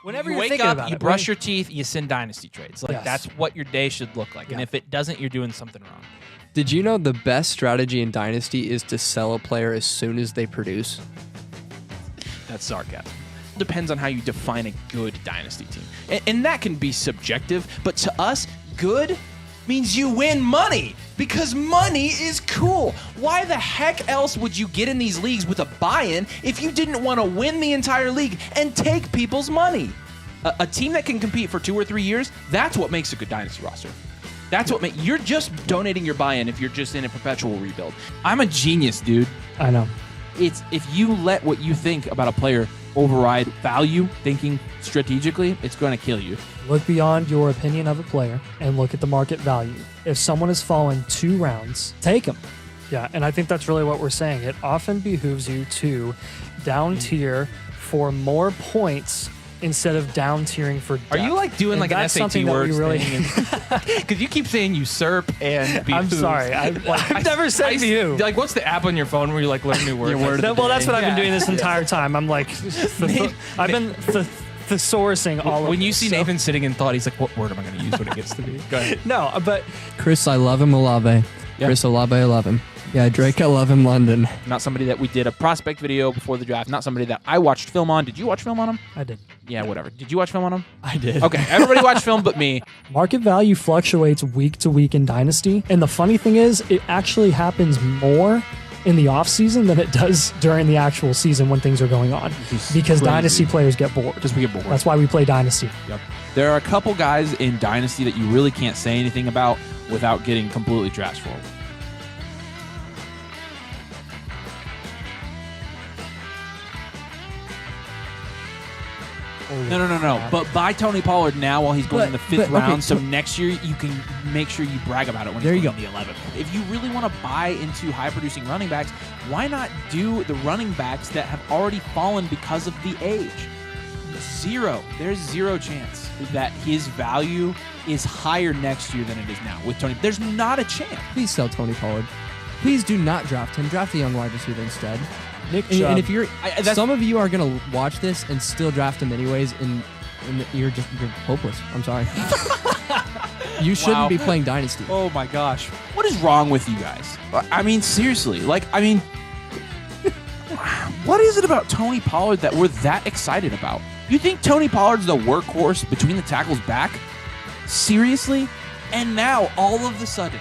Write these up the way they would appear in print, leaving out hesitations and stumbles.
Whenever you you're wake thinking up, about you it, brush your teeth, you send Dynasty trades. Like, Yes. that's what your day should look like. Yeah. And if it doesn't, you're doing something wrong. Did you know the best strategy in Dynasty is to sell a player as soon as they produce? That's sarcasm. Depends on how you define a good Dynasty team. And that can be subjective, but to us, good means you win money because money is cool. Why the heck else would you get in these leagues with a buy-in if you didn't want to win the entire league and take people's money? A team that can compete for 2 or 3 years, that's what makes a good Dynasty roster. That's what you're just donating your buy-in if you're just in a perpetual rebuild. I'm a genius, dude. I know. It's if you let what you think about a player override value, thinking strategically, it's going to kill you. Look beyond your opinion of a player and look at the market value. If someone has fallen 2 rounds, take them. Yeah, and I think that's really what we're saying. It often behooves you to down tier for more points instead of down tiering for depth. Are you like doing And like an that's SAT something that we words really thing? Because you keep saying usurp and I'm behooves. sorry. I've never said I- behoove. Like, what's the app on your phone where you like learn new words? Well, that's what I've been Yeah. doing this entire time. I'm like, I've been thesaurusing all of When you this, see so- Nathan sitting in thought, he's like, what word am I going to use when it gets to me? Go ahead. No, but Chris, I love him, Olave. Yeah. Chris Olave, I love him. Yeah, Drake, I love him, London. Not somebody that we did a prospect video before the draft. Not somebody that I watched film on. Did you watch film on him? I did. Yeah, whatever. Did you watch film on him? I did. Okay, everybody watched film but me. Market value fluctuates week to week in Dynasty. And the funny thing is, it actually happens more in the offseason than it does during the actual season when things are going on. is Because crazy. Dynasty players get bored. Just we get bored. That's why we play Dynasty. Yep. There are a couple guys in Dynasty that you really can't say anything about without getting completely trash for them. No. But buy Tony Pollard now while he's going in the 5th round, so next year you can make sure you brag about it when he's going in the 11th. If you really want to buy into high-producing running backs, why not do the running backs that have already fallen because of the age? There's zero chance that his value is higher next year than it is now with Tony. There's not a chance. Please sell Tony Pollard. Please do not draft him. Draft a young wide receiver instead. Nick And, Chubb. and if you're, that's- some of you are gonna watch this and still draft him anyways, and you're hopeless. I'm sorry. You shouldn't Wow. be playing Dynasty. Oh my gosh. What is wrong with you guys? I mean, seriously. What is it about Tony Pollard that we're that excited about? You think Tony Pollard's the workhorse between the tackles back? Seriously? And now, all of a sudden,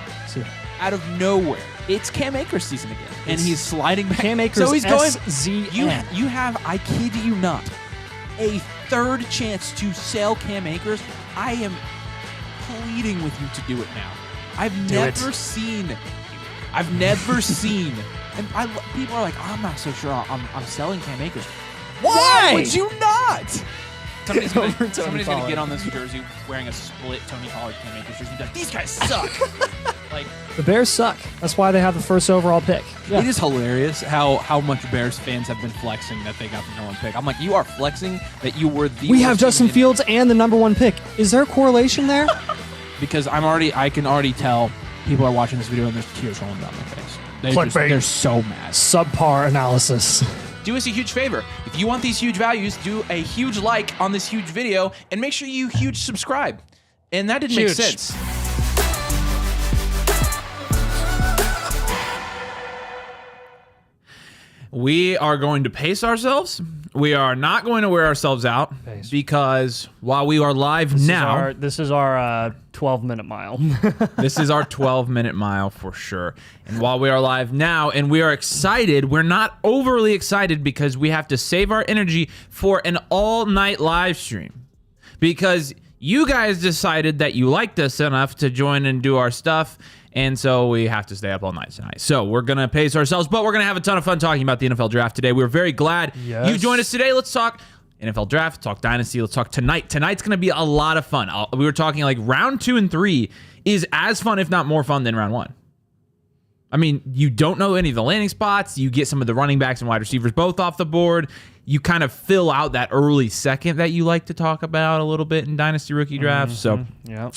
out of nowhere, it's Cam Akers season again. And he's sliding back. Cam Akers, so he's going. SZN. You have, I kid you not, a 3rd chance to sell Cam Akers. I am pleading with you to do it now. I've never seen, and people are like, oh, I'm not so sure I'm selling Cam Akers. Why would you not? Somebody's gonna get on this jersey wearing a split Tony Pollard Cam Akers jersey and be like, these guys suck. Like, The Bears suck. That's why they have the 1st overall pick. Yeah. It is hilarious how much Bears fans have been flexing that they got the #1 pick. I'm like, you are flexing that you were the. We have worst Justin team in- Fields and the #1 pick. Is there a correlation there? because I can already tell people are watching this video and there's tears rolling down their face. They're so mad. Subpar analysis. Do us a huge favor. If you want these huge values, do a huge like on this huge video and make sure you huge subscribe. And that didn't make Huge. sense. We are going to pace ourselves. We are not going to wear ourselves out because while we are live now, This is our 12-minute mile. this is our 12-minute mile for sure. And while we are live now and we are excited, we're not overly excited because we have to save our energy for an all-night live stream. Because you guys decided that you liked us enough to join and do our stuff, and so we have to stay up all night tonight. So we're going to pace ourselves, but we're going to have a ton of fun talking about the NFL Draft today. We're very glad you joined us today. Let's talk NFL Draft, talk Dynasty, let's talk tonight. Tonight's going to be a lot of fun. We were talking like round 2 and 3 is as fun, if not more fun, than round 1. I mean, you don't know any of the landing spots. You get some of the running backs and wide receivers both off the board. You kind of fill out that early second that you like to talk about a little bit in Dynasty rookie drafts. So,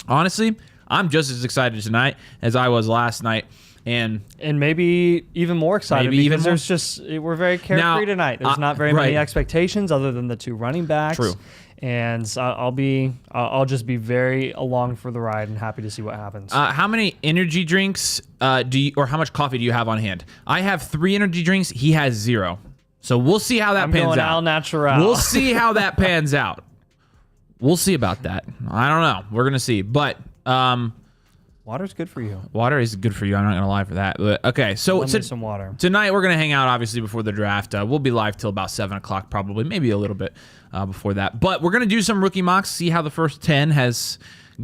honestly, I'm just as excited tonight as I was last night. And maybe even more excited Maybe even because we're very carefree tonight. There's not very many expectations other than the 2 running backs. True. And I'll just be very along for the ride and happy to see what happens. How many energy drinks or how much coffee do you have on hand? I have 3 energy drinks. He has 0. So we'll see how that pans going out. al natural. We'll see how that pans out. We'll see about that. I don't know. We're gonna see. But water's good for you. water is good for you. I'm not gonna lie for that. But okay, so Lend me some water. tonight we're gonna hang out obviously before the draft. We'll be live till about 7 o'clock probably, maybe a little bit before that. But we're gonna do some rookie mocks, see how the first 10 has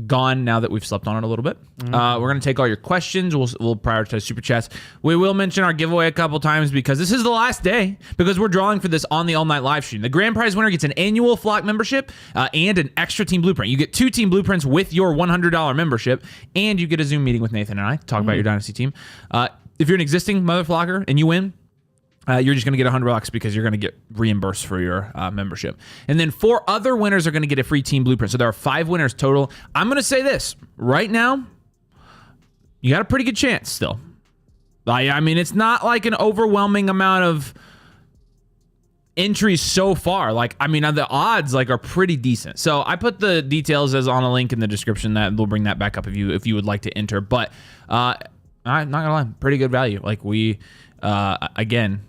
gone now that we've slept on it a little bit. We're gonna take all your questions. We'll prioritize super chats. We will mention our giveaway a couple times because this is the last day because we're drawing for this on the all night live stream. The grand prize winner gets an annual Flock membership and an extra team blueprint. You get 2 team blueprints with your $100 membership, and you get a Zoom meeting with Nathan and I to talk about your Dynasty team. If you're an existing Mother Flocker and you win, you're just going to get $100 because you're going to get reimbursed for your membership. And then 4 other winners are going to get a free team blueprint. So there are 5 winners total. I'm going to say this right now. You got a pretty good chance still. I mean, it's not like an overwhelming amount of entries so far. Like, I mean, the odds are pretty decent. So I put the details as on a link in the description. That we'll bring that back up if you would like to enter. But I'm not going to lie, pretty good value. Like again,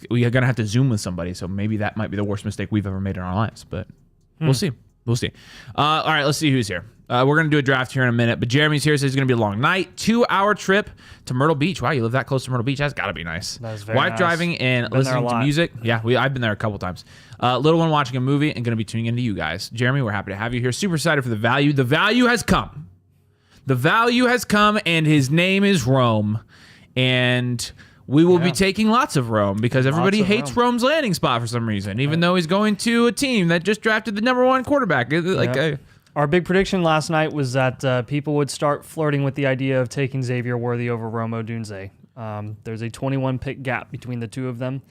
we are gonna have to Zoom with somebody, so maybe that might be the worst mistake we've ever made in our lives. But we'll see. All right, let's see who's here. We're gonna do a draft here in a minute, but Jeremy's here, so it's gonna be a long night. 2-hour trip to Myrtle Beach. Wow, you live that close to Myrtle Beach? That's gotta be nice. That is very Wife nice. driving and Been there listening a to lot. music. Yeah, I've been there a couple times. Little one watching a movie and gonna be tuning into you guys. Jeremy, we're happy to have you here. Super excited for the value. The value has come. The value has come, and his name is Rome, and we will be taking lots of Rome because everybody hates Rome's landing spot for some reason, even though he's going to a team that just drafted the #1 quarterback. Our big prediction last night was that people would start flirting with the idea of taking Xavier Worthy over Rome Odunze. There's a 21 pick gap between the 2 of them,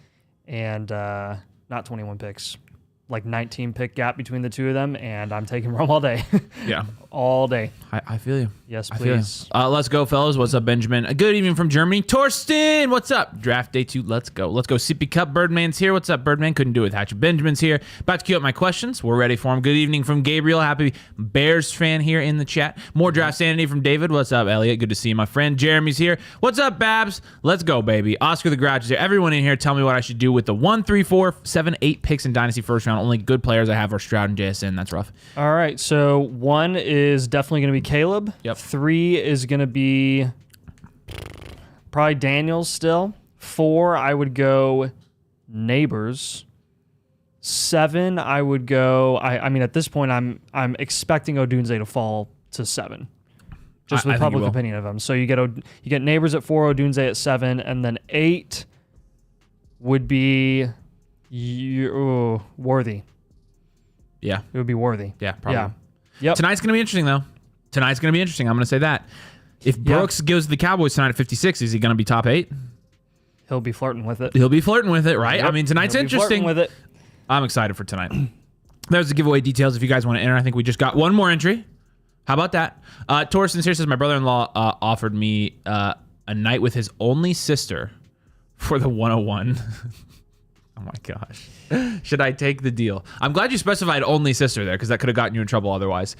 and not 21 picks, like 19 pick gap between the 2 of them, and I'm taking Rome all day. Yeah. All day. I feel you. Yes, I feel you. please. Let's go, fellas. What's up, Benjamin? A good evening from Germany. Torsten, what's up? Draft day 2. Let's go. Sippy Cup. Birdman's here. What's up, Birdman? Couldn't do it without you. Benjamin's here. About to queue up my questions. We're ready for him. Good evening from Gabriel. Happy Bears fan here in the chat. More draft sanity from David. What's up, Elliot? Good to see you, my friend. Jeremy's here. What's up, Babs? Let's go, baby. Oscar the Grouch is here. Everyone in here, tell me what I should do with the 1, 3, 4, 7, 8 picks in Dynasty first round. Only good players I have are Stroud and JSN. That's rough. All right, so 1 is definitely going to be Caleb. Yep. 3 is going to be probably Daniels still. 4, I would go Neighbors. 7, I would go. I mean, at this point, I'm expecting Odunze to fall to 7, just I with think he public will. opinion of him. So you get Neighbors at 4, Odunze at 7, and then 8 would be Worthy. Yeah. It would be Worthy. Yeah, probably. Yeah. Yep. Tonight's going to be interesting, though. I'm going to say that. If Brooks goes to the Cowboys tonight at 56, is he going to be top 8? He'll be flirting with it. He'll be flirting with it, right? Yep. I mean, tonight's He'll be flirting interesting. with it. I'm excited for tonight. There's the giveaway details if you guys want to enter. I think we just got one more entry. How about that? Torsten here says, my brother-in-law offered me a night with his only sister for the 101. Oh, my gosh. Should I take the deal? I'm glad you specified only sister there because that could have gotten you in trouble otherwise.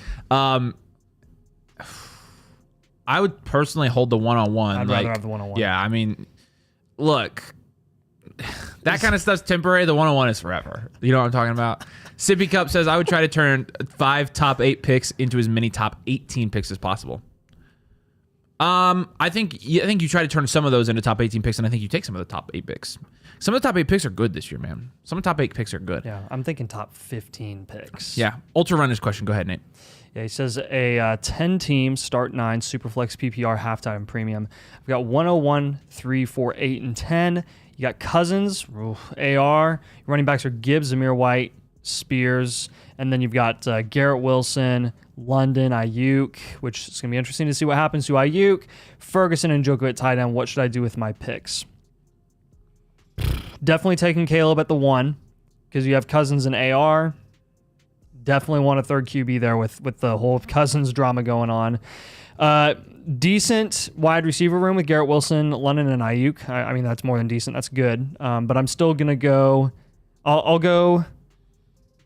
I would personally hold the one-on-one. I'd rather have the one-on-one. Yeah, I mean, look, that kind of stuff's temporary. The one-on-one is forever. You know what I'm talking about? Sippy Cup says, I would try to turn 5 top 8 picks into as many top 18 picks as possible. I think you try to turn some of those into top 18 picks, and I think you take some of the top 8 picks. Some of the top 8 picks are good this year, man. Some of the top 8 picks are good. Yeah, I'm thinking top 15 picks. Yeah. Ultra Runner's question. Go ahead, Nate. Yeah, he says a 10-team start 9 Superflex PPR halftime premium. We've got 101, 3, 4, 8, and 10. You got Cousins, AR. Your running backs are Gibbs, Zamir White, Spears, and then you've got Garrett Wilson, London, Ayuk, which is going to be interesting to see what happens to Ayuk, Ferguson, and Njoku at tight end. What should I do with my picks? Definitely taking Caleb at the 1 because you have Cousins and AR. Definitely want a third QB there with the whole Cousins drama going on. Decent wide receiver room with Garrett Wilson, London, and Ayuk. I mean, that's more than decent. That's good. But I'm still going to go... I'll go...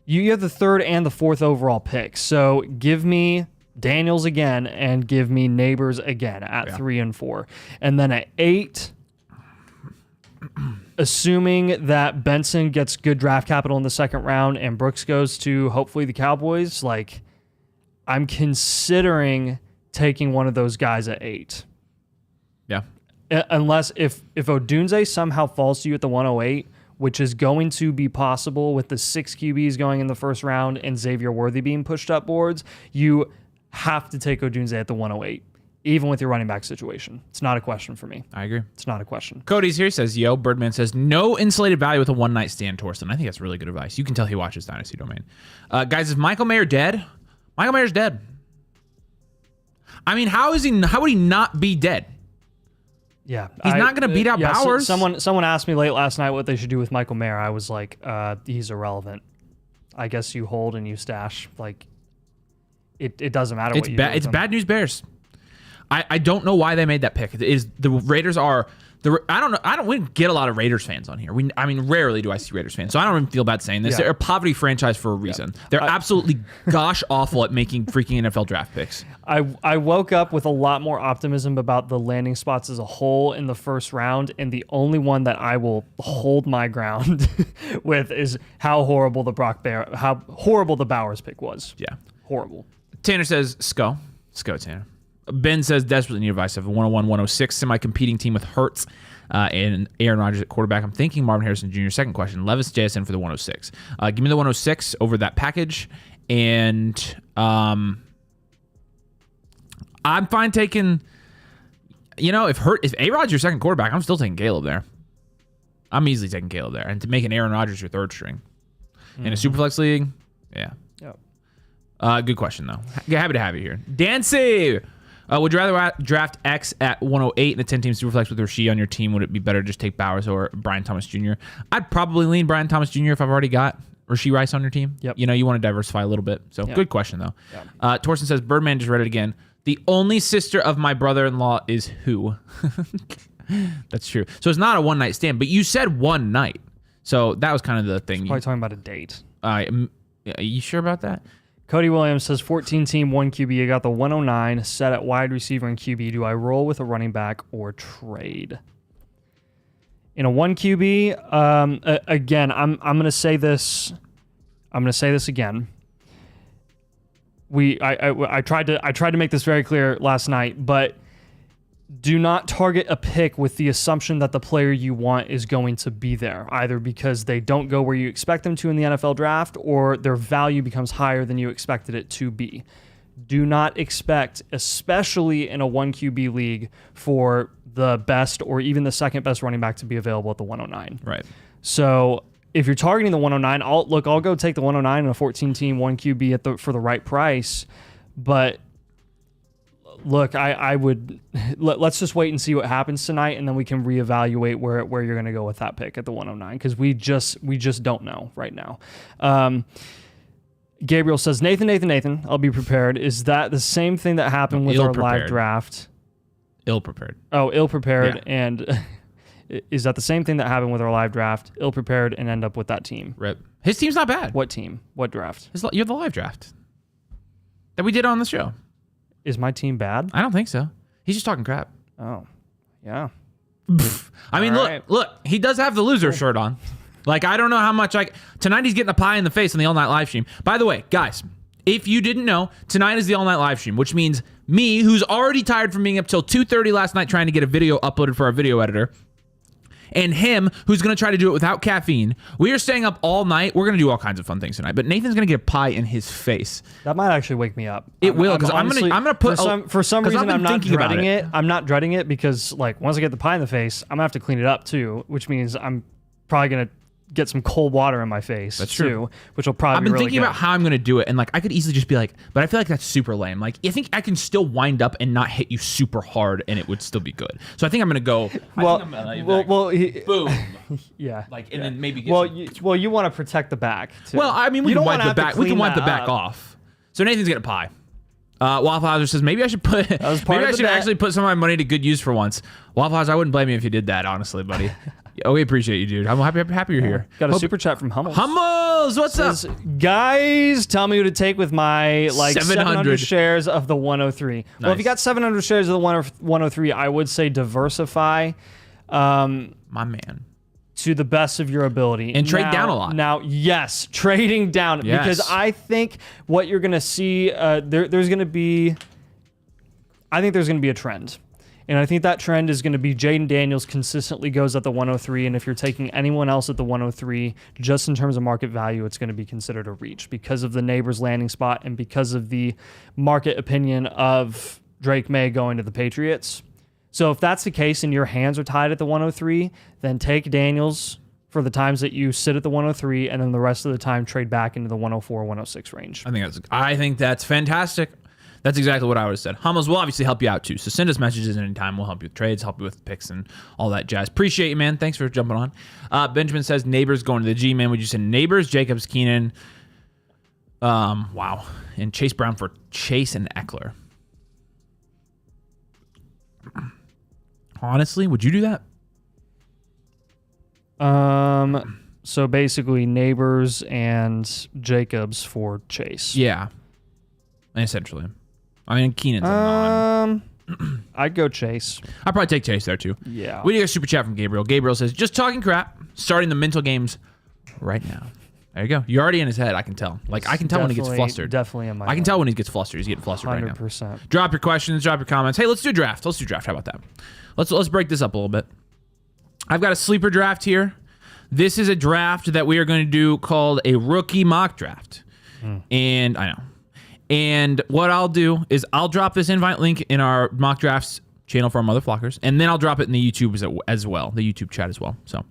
You have the third and the fourth overall pick. So give me Daniels again and give me Neighbors again at 3 and 4. And then at 8... assuming that Benson gets good draft capital in the second round and Brooks goes to hopefully the Cowboys, like I'm considering taking one of those guys at 8. Yeah. Unless if Odunze somehow falls to you at the 108, which is going to be possible with the 6 QBs going in the first round and Xavier Worthy being pushed up boards, you have to take Odunze at the 108. Even with your running back situation. It's not a question for me. I agree. It's not a question. Cody's here, says, yo, Birdman says, no insulated value with a one-night stand, Torsten. I think that's really good advice. You can tell he watches Dynasty Domain. Guys, is Michael Mayer dead? Michael Mayer's dead. I mean, how would he not be dead? Yeah. He's not going to beat out Bowers. Someone asked me late last night what they should do with Michael Mayer. I was like, he's irrelevant. I guess you hold and you stash. Like, it doesn't matter what you do. It's bad news bears. I don't know why they made that pick. The Raiders are I don't know. We don't get a lot of Raiders fans on here. Rarely do I see Raiders fans, so I don't even feel bad saying this. Yeah. They're a poverty franchise for a reason. They're absolutely gosh awful at making freaking NFL draft picks. I woke up with a lot more optimism about the landing spots as a whole in the first round, and the only one that I will hold my ground with is how horrible how horrible the Bowers pick was. Yeah, horrible. Tanner says, "Sco Tanner." Ben says, desperately need advice. I have a 101, 106 semi-competing team with Hurts and Aaron Rodgers at quarterback. I'm thinking Marvin Harrison Jr. Second question, Levis JSN for the 106. Give me the 106 over that package. And I'm fine taking, if A-Rod's your second quarterback, I'm still taking Caleb there. I'm easily taking Caleb there. And to make an Aaron Rodgers your third string. In a Superflex league, yeah. Yep. Good question, though. Happy to have you here. Dancy! Would you rather draft X at 108 in a 10-team Superflex with Rasheed on your team? Would it be better to just take Bowers or Brian Thomas Jr.? I'd probably lean Brian Thomas Jr. if I've already got Rasheed Rice on your team. Yep. You want to diversify a little bit. So Good question, though. Yep. Torsten says, Birdman just read it again. The only sister of my brother-in-law is who? That's true. So it's not a one-night stand, but you said one night. So that was kind of the thing. Probably talking about a date. Are you sure about that? Cody Williams says 14-team, 1 QB. I got the 109 set at wide receiver and QB. Do I roll with a running back or trade? In a 1 QB, again, I'm going to say this. I'm going to say this again. I tried to make this very clear last night, but do not target a pick with the assumption that the player you want is going to be there, either because they don't go where you expect them to in the NFL draft or their value becomes higher than you expected it to be. Do not expect, especially in a 1 QB league, for the best or even the second best running back to be available at the 109. Right. So if you're targeting the 109, I'll go take the 109 in a 14-team 1 QB for the right price, but look, I would let's just wait and see what happens tonight, and then we can reevaluate where you're going to go with that pick at the 109 because we just don't know right now. Gabriel says, Nathan, I'll be prepared. Is that the same thing that happened with our live draft? Ill-prepared. Oh, ill-prepared, yeah. And is that the same thing that happened with our live draft? Ill-prepared and end up with that team. Rip. His team's not bad. What team? What draft? You're the live draft that we did on the show. Is my team bad? I don't think so. He's just talking crap. Oh, yeah. I mean, look, he does have the loser shirt on. Like, I don't know how much, tonight he's getting a pie in the face on the all-night live stream. By the way, guys, if you didn't know, tonight is the all-night live stream, which means me, who's already tired from being up till 2:30 last night trying to get a video uploaded for our video editor, and him, who's going to try to do it without caffeine. We are staying up all night. We're going to do all kinds of fun things tonight, but Nathan's going to get a pie in his face. That might actually wake me up. It will, because I'm going to put... For some reason, I'm not dreading it. I'm not dreading it because, once I get the pie in the face, I'm going to have to clean it up, too, which means I'm probably going to get some cold water in my face. That's too, true. which will probably I've be been really thinking good. about how I'm going to do it, and like I could easily just be like, but I feel like that's super lame. Like I think I can still wind up and not hit you super hard, and it would still be good. So I think I'm going to go. Boom. Yeah. Like and then maybe. Get You want to protect the back. Too. Well, I mean, we You can don't wipe wanna the have to back. We can clean wipe the that back up. off. So Nathan's getting a pie. Waffle Houser says maybe I should put. was part Maybe of I the should bet. actually put some of my money to good use for once. Waffle Houser, I wouldn't blame you if you did that, honestly, buddy. Oh, we appreciate you, dude. I'm happy you're here. Got a Hope- super chat from Hummels. Hummels, what's up? Says, guys, tell me who to take with my 700 700 shares of the 103. Well, if you Nice. got 700 shares of the 103, I would say diversify My man. to the best of your ability. And trade down a lot. Now, yes, trading down. Yes. Because I think what you're going to see, there's going to be a trend. And I think that trend is going to be Jaden Daniels consistently goes at the 103. And if you're taking anyone else at the 103, just in terms of market value, it's going to be considered a reach because of the neighbor's landing spot and because of the market opinion of Drake May going to the Patriots. So if that's the case and your hands are tied at the 103, then take Daniels for the times that you sit at the 103, and then the rest of the time trade back into the 104, 106 range. I think that's fantastic. That's exactly what I would have said. Hummels will obviously help you out too. So send us messages anytime. We'll help you with trades, help you with picks and all that jazz. Appreciate you, man. Thanks for jumping on. Benjamin says Neighbors going to the G, man. Would you send Neighbors, Jacobs, Keenan? Wow. And Chase Brown for Chase and Eckler. Honestly, would you do that? So basically Neighbors and Jacobs for Chase. Yeah. Essentially. I mean, Keenan's a non. I'd go Chase. I'd probably take Chase there too. Yeah. We need a super chat from Gabriel. Gabriel says, just talking crap, starting the mental games right now. There you go. You're already in his head, I can tell. Like, I can tell when he gets flustered. Definitely in my I can tell when he gets flustered. He's getting flustered right now. 100%. Drop your questions, drop your comments. Hey, let's do a draft. Let's do a draft. How about that? Let's break this up a little bit. I've got a sleeper draft here. This is a draft that we are going to do called a rookie mock draft. And I know. And what I'll do is I'll drop this invite link in our mock drafts channel for our mother flockers, and then I'll drop it in the YouTube as well, the YouTube chat as well. So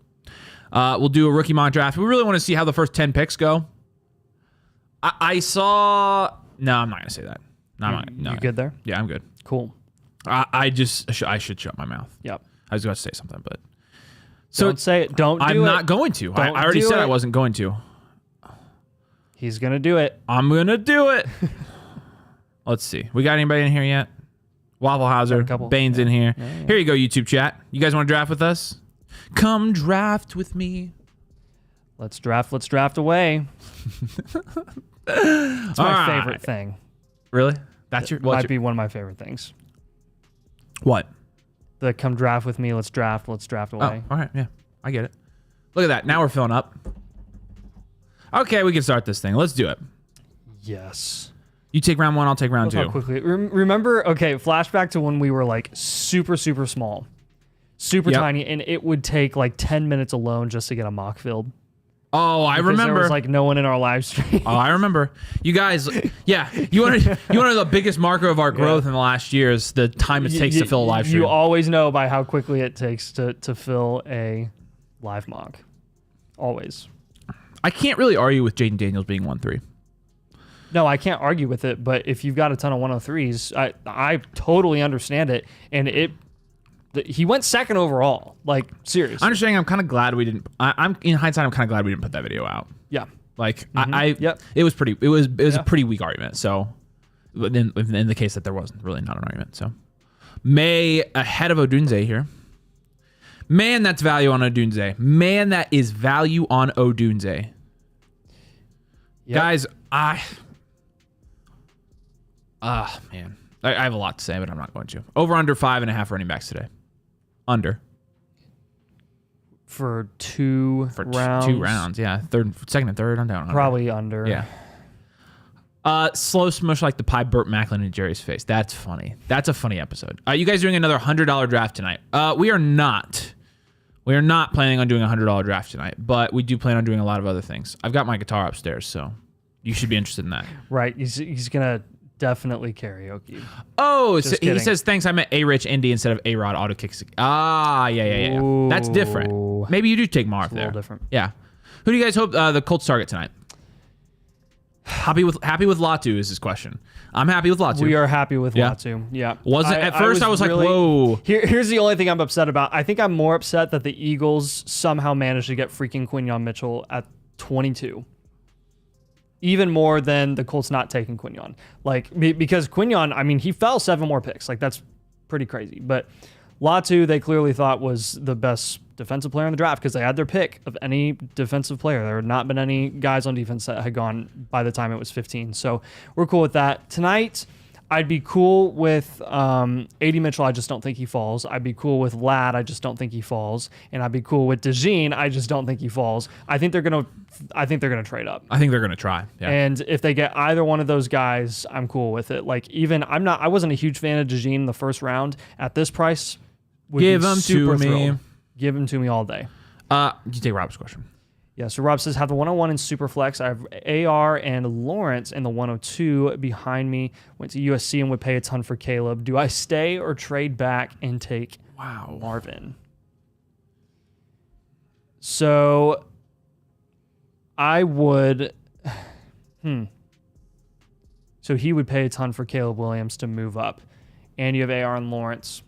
we'll do a rookie mock draft. We really want to see how the first 10 picks go. I saw... No, I'm not going to say that. No, I'm not. No. You good there? Yeah, I'm good. Cool. I should shut my mouth. Yep. I was going to say something, but... Don't say it. Don't do I'm it. not going to. I Don't already do said it. I wasn't going to. He's going to do it. I'm going to do it. Let's see. We got anybody in here yet? Waffle Houser. Bane's in here. Yeah. Here you go, YouTube chat. You guys want to draft with us? Come draft with me. Let's draft away. It's my favorite thing. Really? That's your... Might be one of my favorite things. What? The come draft with me. Let's draft away. Oh, all right. Yeah, I get it. Look at that. Now we're filling up. Okay, we can start this thing. Let's do it. Yes. You take round one, I'll take round Look two. how quickly. Remember, okay, flashback to when we were like super, super small, super tiny, and it would take like 10 minutes alone just to get a mock filled. Oh, I Because remember. There was like no one in our live stream. Oh, I remember. You guys, yeah. You want to know the biggest marker of our growth in the last year is the time it takes to fill a live stream. You always know by how quickly it takes to fill a live mock. Always. I can't really argue with Jaden Daniels being 1-3. No, I can't argue with it, but if you've got a ton of 103s, I totally understand it. And he went second overall. Like, seriously. Understanding, I'm kind of glad we didn't. I'm in hindsight, I'm kind of glad we didn't put that video out. Yeah. Like, Yep. It was a pretty weak argument. So, in the case that there wasn't really not an argument. So, May ahead of Odunze here. Man, that's value on Odunze. Man, that is value on Odunze. Yep. Guys, man. I have a lot to say, but I'm not going to. Over under 5.5 running backs today. Under. For two rounds. 2 rounds, yeah. Second and third, I'm down. Under. Probably under. Yeah. Slow smush like the pie burnt Macklin in Jerry's face. That's funny. That's a funny episode. You guys doing another $100 draft tonight? We are not. We are not planning on doing a $100 draft tonight, but we do plan on doing a lot of other things. I've got my guitar upstairs, so you should be interested in that. Right. He's gonna definitely karaoke. Oh, so he kidding. says thanks. I meant A-Rich Indy instead of A-Rod auto kicks. Ah, yeah. That's different. Ooh. Maybe you do take Marv It's a there. little different. Yeah. Who do you guys hope the Colts target tonight? Happy with Latu is his question. I'm happy with Latu. We are happy with Yeah. Latu. Yeah. At first I was like, whoa. Here's the only thing I'm upset about. I think I'm more upset that the Eagles somehow managed to get freaking Quinyon Mitchell at 22. Even more than the Colts not taking Quinyon. Like, because Quinyon, I mean, he fell 7 more picks. Like, that's pretty crazy. But Latu, they clearly thought was the best defensive player in the draft because they had their pick of any defensive player. There had not been any guys on defense that had gone by the time it was 15. So we're cool with that. Tonight, I'd be cool with A.D. Mitchell. I just don't think he falls. I'd be cool with Ladd. I just don't think he falls. And I'd be cool with DeJean. I just don't think he falls. I think they're gonna trade up. I think they're gonna try. Yeah. And if they get either one of those guys, I'm cool with it. Like I wasn't a huge fan of DeJean in the first round. At this price, Give him to me. Give him to me all day. You take Rob's question. Yeah, so Rob says, have the 101 in Superflex. I have AR and Lawrence in the 102 behind me. Went to USC and would pay a ton for Caleb. Do I stay or trade back and take Marvin? So I would... So he would pay a ton for Caleb Williams to move up. And you have AR and Lawrence.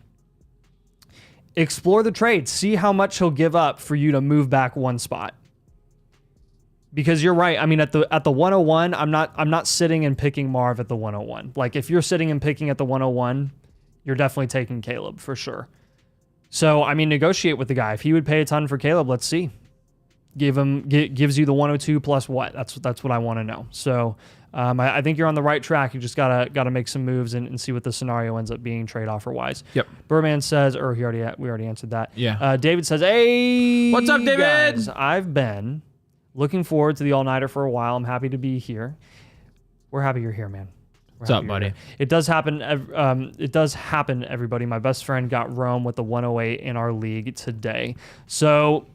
Explore the trade. See how much he'll give up for you to move back one spot. Because you're right. I mean, at the 101, I'm not sitting and picking Marv at the 101. Like, if you're sitting and picking at the 101, you're definitely taking Caleb for sure. So, I mean, negotiate with the guy. If he would pay a ton for Caleb, let's see. Gives you the 102 plus what? That's what I want to know. So, I think you're on the right track. You just gotta make some moves and see what the scenario ends up being trade offer wise. Yep. Birdman says, or we already answered that. Yeah. David says, hey, what's up, David? Guys, I've been looking forward to the all-nighter for a while. I'm happy to be here. We're happy you're here, man. What's up, buddy? Here. It does happen. It does happen, everybody. My best friend got Rome with the 108 in our league today. So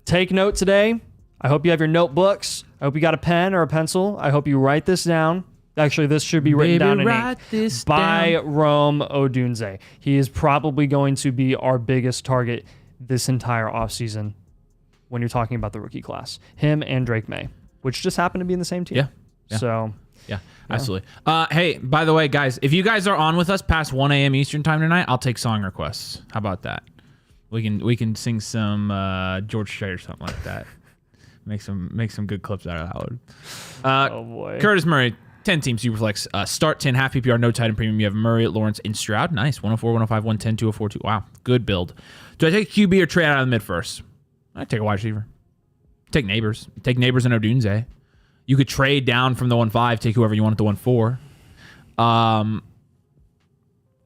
take note today. I hope you have your notebooks. I hope you got a pen or a pencil. I hope you write this down. Actually, this should be written down in ink. By Rome Odunze. He is probably going to be our biggest target this entire offseason when you're talking about the rookie class. Him and Drake May, which just happened to be in the same team. Yeah. So, yeah, absolutely. Hey, by the way, guys, if you guys are on with us past 1 a.m. Eastern time tonight, I'll take song requests. How about that? We can sing some George Strait or something like that. Make some good clips out of that one. oh boy. Curtis Murray, 10 team Superflex. Start 10, half PPR, no tight end premium. You have Murray, Lawrence, and Stroud. Nice. 104, 105, 110, 204, 2. Wow. Good build. Do I take QB or trade out of the mid first? I'd take a wide receiver. Take Neighbors. Take Neighbors and Odunze. You could trade down from the 1-5, take whoever you want at the 1-4.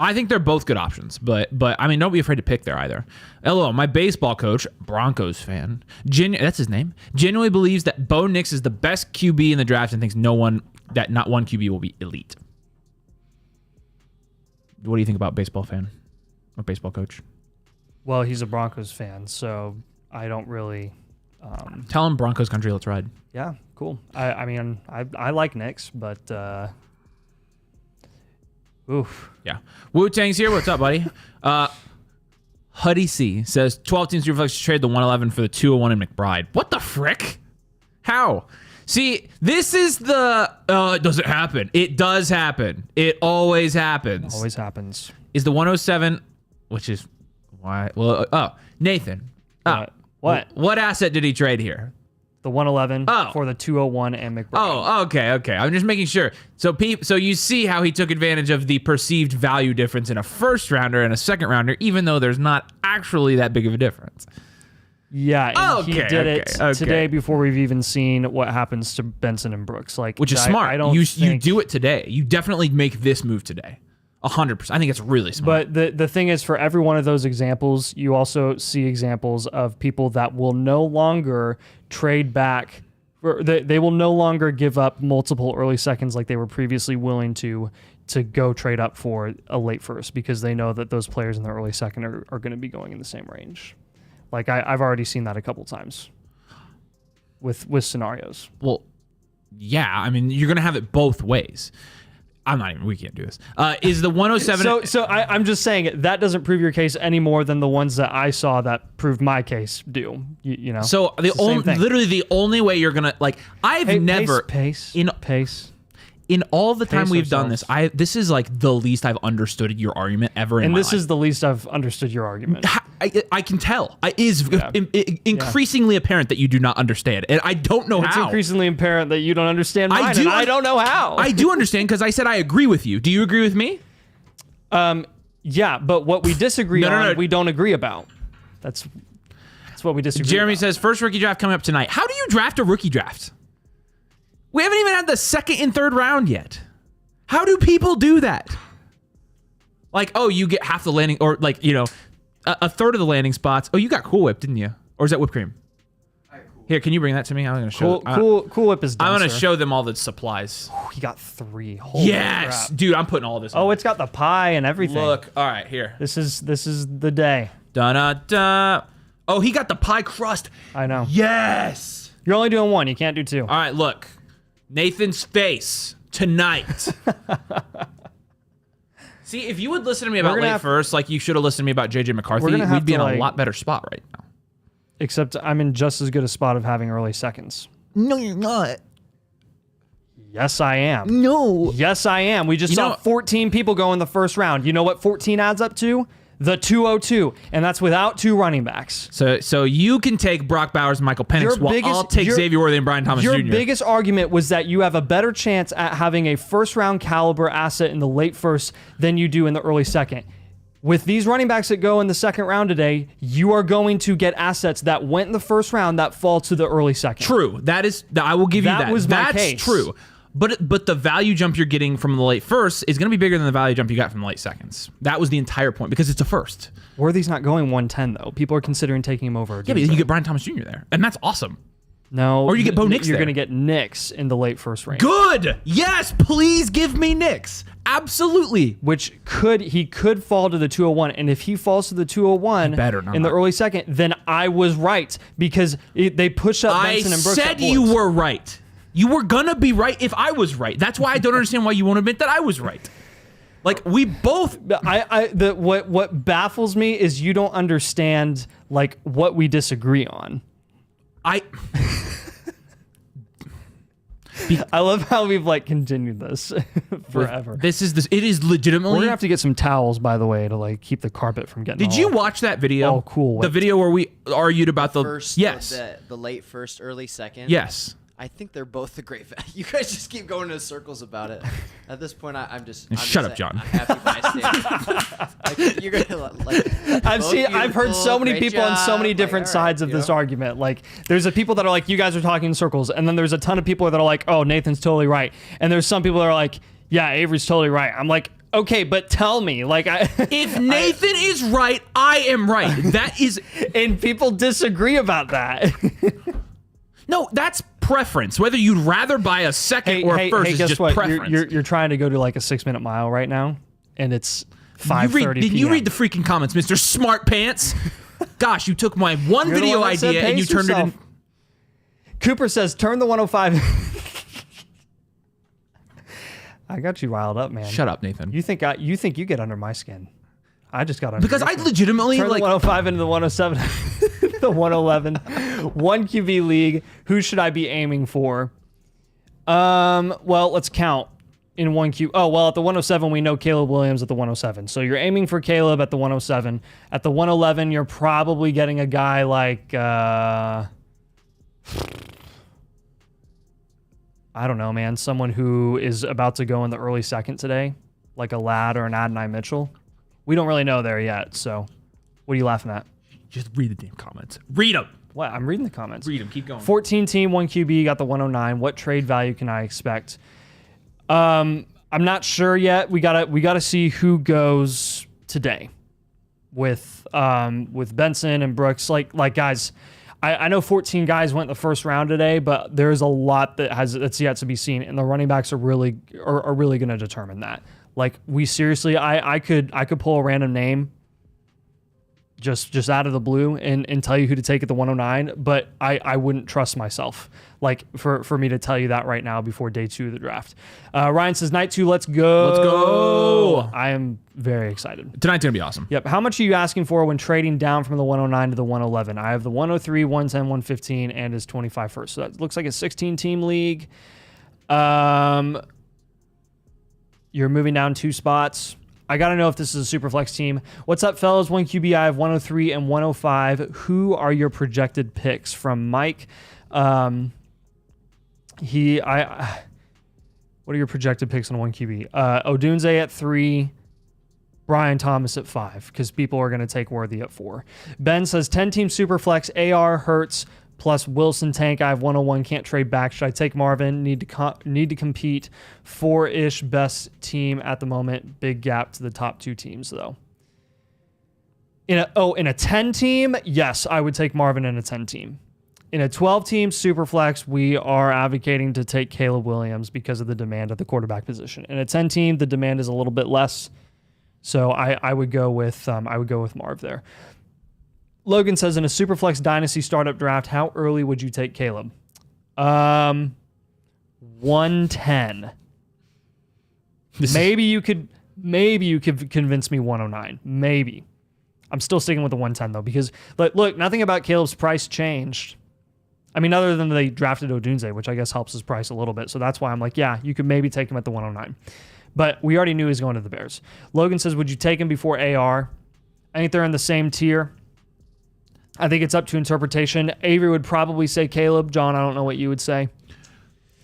I think they're both good options, but I mean, don't be afraid to pick there either. LO, my baseball coach, Broncos fan, that's his name, genuinely believes that Bo Nix is the best QB in the draft and thinks not one QB will be elite. What do you think about baseball fan or baseball coach? Well, he's a Broncos fan, so I don't really... Tell him Broncos country, let's ride. Yeah, cool. I mean, I like Knicks, but... oof. Yeah. Wu-Tang's here. What's up, buddy? Huddy C says 12 teams Superflex trade the 111 for the 201 in McBride. What the frick? How? See, this is the... it doesn't happen. It does happen. It always happens. Always happens. Is the 107, which is why... Well, Nathan. What? What asset did he trade here? The 111 for the 201 and McBride. Oh, okay. I'm just making sure. So you see how he took advantage of the perceived value difference in a first rounder and a second rounder, even though there's not actually that big of a difference. Yeah, and he did it today before we've even seen what happens to Benson and Brooks. Which is smart. You do it today. You definitely make this move today. 100%. I think it's really smart. But the thing is, for every one of those examples, you also see examples of people that will no longer trade back. They will no longer give up multiple early seconds like they were previously willing to go trade up for a late first because they know that those players in the early second are going to be going in the same range. Like I've already seen that a couple times with scenarios. Well, yeah. I mean, you're going to have it both ways. We can't do this. Is the 107? So I'm just saying that doesn't prove your case any more than the ones that I saw that proved my case do. You know. So literally the only way you're gonna like, I've never pace. In all the time Pace we've done ourselves. this, this is like the least I've understood your argument ever in And my this life. is the least I've understood your argument. I can tell. It is increasingly apparent that you do not understand, and I don't know It's how. increasingly apparent that you don't understand mine, do and I don't know how. I do understand because I said I agree with you. Do you agree with me? Yeah, but what we disagree on, we don't agree about. That's what we disagree Jeremy about. says, first rookie draft coming up tonight. How do you draft a rookie draft? We haven't even had the second and third round yet. How do people do that? Like, oh, you get half the landing, or like, you know, a third of the landing spots. Oh, you got Cool Whip, didn't you? Or is that whipped cream? Here, can you bring that to me? I'm gonna show. Cool Whip is denser. I'm gonna show them all the supplies. He got 3. Holy Yes, crap. dude, I'm putting all this. Oh, on. it's got the pie and everything. Look. All right, here. This is the day. Da da da. Oh, he got the pie crust. I know. Yes. You're only doing 1. You can't do 2. All right, look. Nathan's face tonight. See, if you would listen to me about late first, like you should have listened to me about JJ McCarthy, we'd be in a lot better spot right now. Except I'm in just as good a spot of having early seconds. No, you're not. Yes, I am. No. Yes, I am. We just saw 14 people go in the first round. You know what 14 adds up to? The 202, and that's without 2 running backs. So you can take Brock Bowers and Michael Penix, while I'll take Xavier Worthy and Brian Thomas Jr. Your biggest argument was that you have a better chance at having a first-round caliber asset in the late first than you do in the early second. With these running backs that go in the second round today, you are going to get assets that went in the first round that fall to the early second. True. I will give you that. That was my That's case. true. But the value jump you're getting from the late first is going to be bigger than the value jump you got from the late seconds. That was the entire point because it's a first. Worthy's not going 110 though. People are considering taking him over. Yeah, but you get Brian Thomas Jr. there, and that's awesome. No, or you get Bo Nix. You're there. going to get Nix in the late first range. Good. Yes, please give me Nix. Absolutely. Which he could fall to the 201, and if he falls to the 201 in the early second, then I was right because they push up Benson and Brooks. I said you were right. You were gonna be right if I was right. That's why I don't understand why you won't admit that I was right. Like we both. What baffles me is you don't understand like what we disagree on. I love how we've like continued this forever. It is legitimately. We're gonna have to get some towels, by the way, to like keep the carpet from getting. Did you watch that video? Oh, cool. The video where we argued about the first, yes, the late first, early second. Yes. I think they're both the great value. You guys just keep going in circles about it. At this point, I'm just shut up, John. I'm happy bystander. Like, you're gonna like. I've heard so many people on so many different sides of this argument. Like, there's people that are like, you guys are talking in circles, and then there's a ton of people that are like, oh, Nathan's totally right, and there's some people that are like, yeah, Avery's totally right. I'm like, okay, but tell me, like, if Nathan is right, I am right. That is, and people disagree about that. No, that's preference. Whether you'd rather buy a second or first is just preference. You're trying to go to like a 6-minute mile right now, and it's 5:30 Did you read the freaking comments, Mr. Smart Pants? Gosh, you took my one video idea and you turned it in. Cooper says, turn the 105. I got you riled up, man. Shut up, Nathan. You think you get under my skin. I just got under because I legitimately turn like the 105 into the 107. The 111, 1 QB league. Who should I be aiming for? Well, let's count in 1 Q. Oh, well, at the 107, we know Caleb Williams at the 107. So you're aiming for Caleb at the 107. At the 111, you're probably getting a guy like, I don't know, man. Someone who is about to go in the early second today, like a Ladd or an Adonai Mitchell. We don't really know there yet. So what are you laughing at? Just read the damn comments. Read them. What? I'm reading the comments. Read them. Keep going. 14 team, 1 QB, got the 109. What trade value can I expect? I'm not sure yet. We gotta see who goes today with Benson and Brooks. Like guys, I know 14 guys went in the first round today, but there's a lot that's yet to be seen, and the running backs are really going to determine that. Like we seriously, I could pull a random name just out of the blue and tell you who to take at the 109, but I wouldn't trust myself like for me to tell you that right now before day 2 of the draft. Ryan says night 2, let's go. Let's go. I am very excited. Tonight's going to be awesome. Yep. How much are you asking for when trading down from the 109 to the 111? I have the 103, 110, 115, and his 25 first. So that looks like a 16-team league. You're moving down 2 spots. I got to know if this is a super flex team. What's up, fellas? 1 QB, I have 103 and 105. Who are your projected picks? From Mike. What are your projected picks on 1 QB? Odunze at 3. Brian Thomas at 5, because people are going to take Worthy at 4. Ben says 10-team super flex, AR, Hurts, plus Wilson Tank. I have 101, can't trade back. Should I take Marvin? Need to compete. 4-ish best team at the moment. Big gap to the top 2 teams, though. In a 10-team, yes, I would take Marvin in a 10-team. In a 12-team super flex, we are advocating to take Caleb Williams because of the demand at the quarterback position. In a 10-team, the demand is a little bit less, so I would go with Marv there. Logan says, in a Superflex Dynasty startup draft, how early would you take Caleb? 110. Maybe you could convince me 109. Maybe. I'm still sticking with the 110 though, because look, nothing about Caleb's price changed. I mean, other than they drafted Odunze, which I guess helps his price a little bit. So that's why I'm like, yeah, you could maybe take him at the 109. But we already knew he was going to the Bears. Logan says, would you take him before AR? I think they're in the same tier. I think it's up to interpretation. Avery would probably say Caleb. John, I don't know what you would say.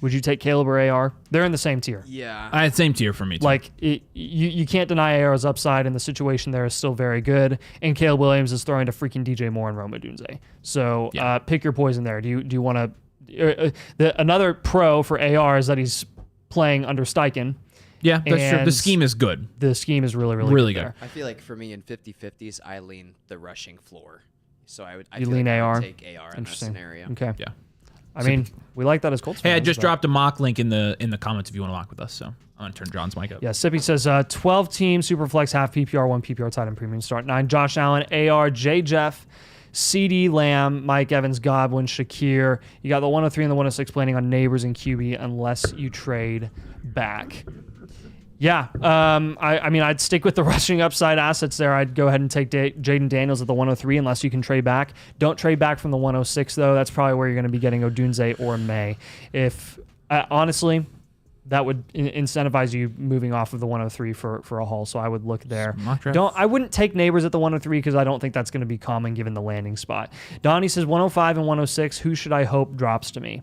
Would you take Caleb or AR? They're in the same tier. Yeah. Same tier for me, too. Like, you can't deny AR's upside, and the situation there is still very good. And Caleb Williams is throwing to freaking DJ Moore and Rome Odunze. So pick your poison there. Do you want to... another pro for AR is that he's playing under Steichen. Yeah, that's true. The scheme is good. The scheme is really good. I feel like for me in 50-50s, I lean the rushing floor. So I lean like AR? I would take AR in that scenario. Okay. Yeah. I mean, we like that as Colts fans. Hey, I just dropped a mock link in the comments if you want to lock with us. So I'm going to turn John's mic up. Yeah, Sippy says 12-team, Superflex, half PPR, 1 PPR, tight end, premium start. 9, Josh Allen, AR, J. Jeff, CD Lamb, Mike Evans, Godwin, Shakir. You got the 103 and the 106 planning on Neighbors and QB unless you trade back. Yeah, I mean, I'd stick with the rushing upside assets there. I'd go ahead and take Jaden Daniels at the 103 unless you can trade back. Don't trade back from the 106, though. That's probably where you're going to be getting Odunze or May. If honestly, that would incentivize you moving off of the 103 for a haul, so I would look there. I wouldn't take Neighbors at the 103 because I don't think that's going to be common given the landing spot. Donnie says 105 and 106. Who should I hope drops to me?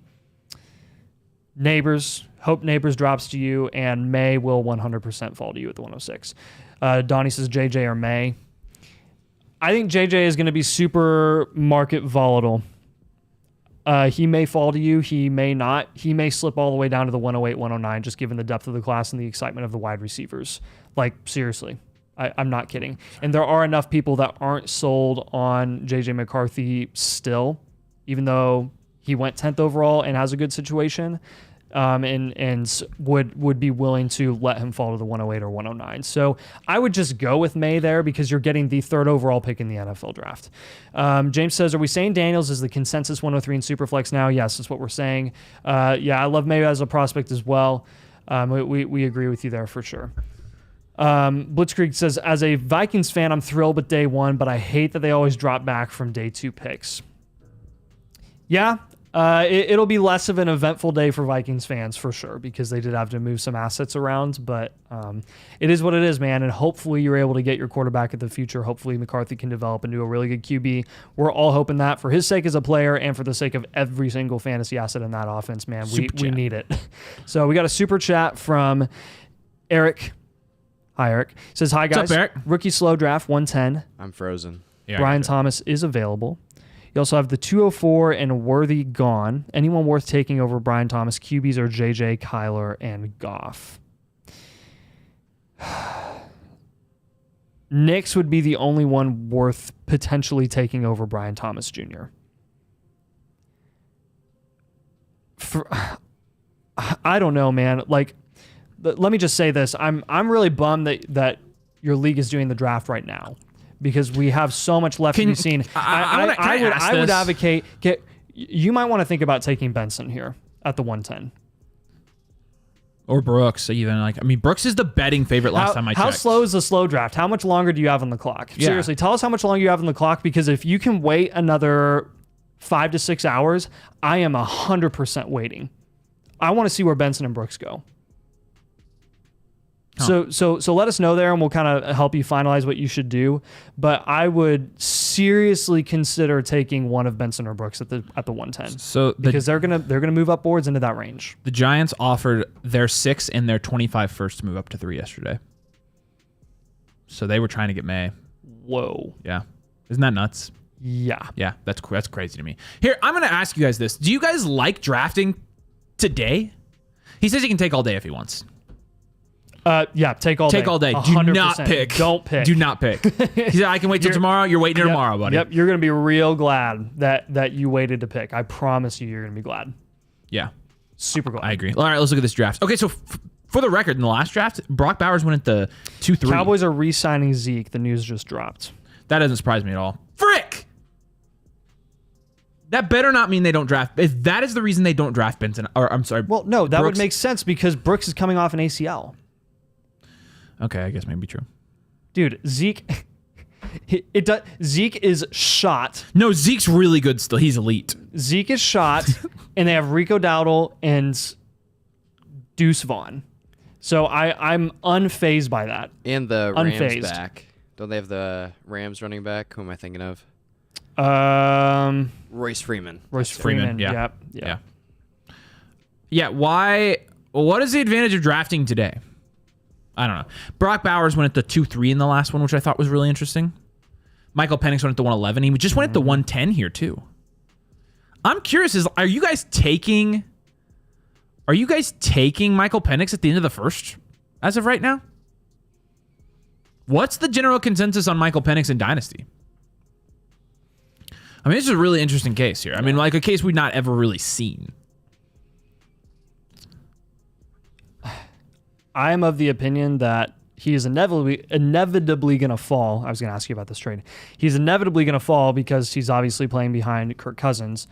Neighbors. Hope Neighbors drops to you, and May will 100% fall to you at the 106. Donnie says JJ or May. I think JJ is going to be super market volatile. He may fall to you. He may not. He may slip all the way down to the 108, 109, just given the depth of the class and the excitement of the wide receivers. Like, seriously. I'm not kidding. And there are enough people that aren't sold on JJ McCarthy still, even though he went 10th overall and has a good situation. And would be willing to let him fall to the 108 or 109. So I would just go with May there because you're getting the 3rd overall pick in the NFL draft. James says, are we saying Daniels is the consensus 103 in Superflex now? Yes, that's what we're saying. Yeah, I love May as a prospect as well. We agree with you there for sure. Blitzkrieg says, as a Vikings fan, I'm thrilled with day 1, but I hate that they always drop back from day 2 picks. Yeah. It'll be less of an eventful day for Vikings fans for sure because they did have to move some assets around, but it is what it is, man, and hopefully you're able to get your quarterback in the future. Hopefully McCarthy can develop into a really good QB. We're all hoping that for his sake as a player and for the sake of every single fantasy asset in that offense, man. We need it. So we got a super chat from Eric. Hi, Eric. Says, hi, guys. What's up, Eric? Rookie slow draft, 110. I'm frozen. Yeah, Brian Thomas is available. You also have the 204 and Worthy gone. Anyone worth taking over Brian Thomas? QBs are JJ, Kyler, and Goff. Nix would be the only one worth potentially taking over Brian Thomas Jr. I don't know, man. Like, let me just say this. I'm really bummed that your league is doing the draft right now because we have so much left to be seen. I would advocate. You might want to think about taking Benson here at the 110. Or Brooks, even. Brooks is the betting favorite last time I checked. How slow is the slow draft? How much longer do you have on the clock? Yeah. Seriously, tell us how much longer you have on the clock, because if you can wait another 5 to 6 hours, I am 100% waiting. I want to see where Benson and Brooks go. Huh. So let us know there, and we'll kind of help you finalize what you should do. But I would seriously consider taking one of Benson or Brooks at the 110. Because they're gonna move up boards into that range. The Giants offered their 6 and their 25 first to move up to 3 yesterday. So they were trying to get May. Whoa. Yeah. Isn't that nuts? Yeah. Yeah, that's crazy to me. Here, I'm going to ask you guys this. Do you guys like drafting today? He says he can take all day if he wants. Yeah, take all day. Take all day. 100%. Do not pick. Don't pick. Do not pick. He said, I can wait till tomorrow. You're waiting till tomorrow, buddy. Yep, you're going to be real glad that you waited to pick. I promise you're going to be glad. Yeah. Super glad. I agree. All right, let's look at this draft. Okay, so for the record, in the last draft, Brock Bowers went at the 2-3. Cowboys are re-signing Zeke. The news just dropped. That doesn't surprise me at all. Frick! That better not mean they don't draft. If that is the reason they don't draft Benson, or I'm sorry. Well, no, that Brooks. would make sense because Brooks is coming off an ACL. Okay, I guess maybe true. Dude, Zeke, Zeke is shot. No, Zeke's really good still. He's elite. Zeke is shot, and they have Rico Dowdle and Deuce Vaughn. So I'm unfazed by that. And the Rams Unfazed. back. Don't they have the Rams running back? Who am I thinking of? Royce Freeman. Royce Freeman, Freeman. yeah. Yeah. Yeah, why? What is the advantage of drafting today? I don't know. Brock Bowers went at the 2-3 in the last one, which I thought was really interesting. Michael Penix went at the 111. He just went at the 110 here, too. I'm curious, are you guys taking Michael Penix at the end of the first as of right now? What's the general consensus on Michael Penix in Dynasty? I mean, this is a really interesting case here. I mean, like a case we've not ever really seen. I am of the opinion that he is inevitably going to fall. I was going to ask you about this trade. He's inevitably going to fall because he's obviously playing behind Kirk Cousins.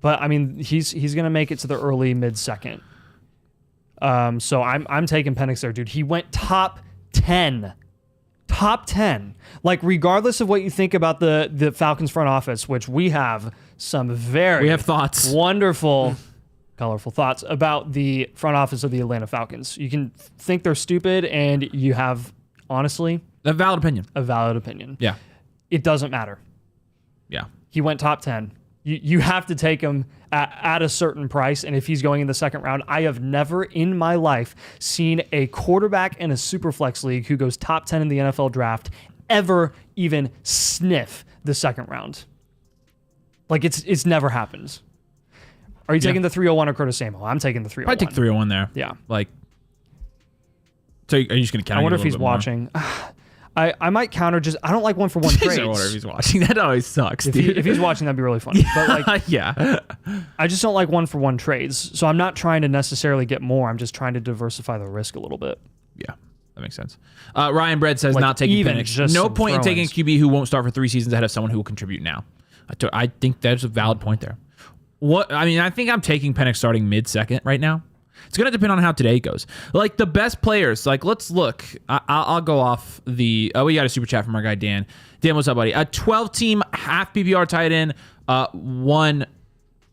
But I mean, he's going to make it to the early mid-second. So I'm taking Penix there, dude. He went top 10. Top 10. Like, regardless of what you think about the Falcons front office, which we have some We have thoughts. Wonderful colorful thoughts about the front office of the Atlanta Falcons. You can think they're stupid, and you have, honestly, A valid opinion. a valid opinion. Yeah. It doesn't matter. Yeah. He went top 10. You have to take him at a certain price, and if he's going in the second round, I have never in my life seen a quarterback in a Superflex league who goes top 10 in the NFL draft ever even sniff the second round. Like, it's never happened. Are you taking the 301 or Curtis Samuel? I'm taking the 301. I'd take 301 there. Yeah. Like, so are you just going to counter? I wonder if he's watching. I might counter just, I don't like one for one trades. I wonder if he's watching. That always sucks, dude. If he's watching, that'd be really funny. But like, yeah. I just don't like one for one trades. So I'm not trying to necessarily get more. I'm just trying to diversify the risk a little bit. Yeah. That makes sense. Ryan Bread says Like, not taking even Penix. just No some point in taking a throw-ins. QB who won't start for 3 seasons ahead of someone who will contribute now. I think that's a valid point there. I think I'm taking Penix starting mid-second right now. It's going to depend on how today goes. Like, the best players, like, let's look. I'll go off the... we got a super chat from our guy, Dan. Dan, what's up, buddy? A 12-team, half PPR tight end, 1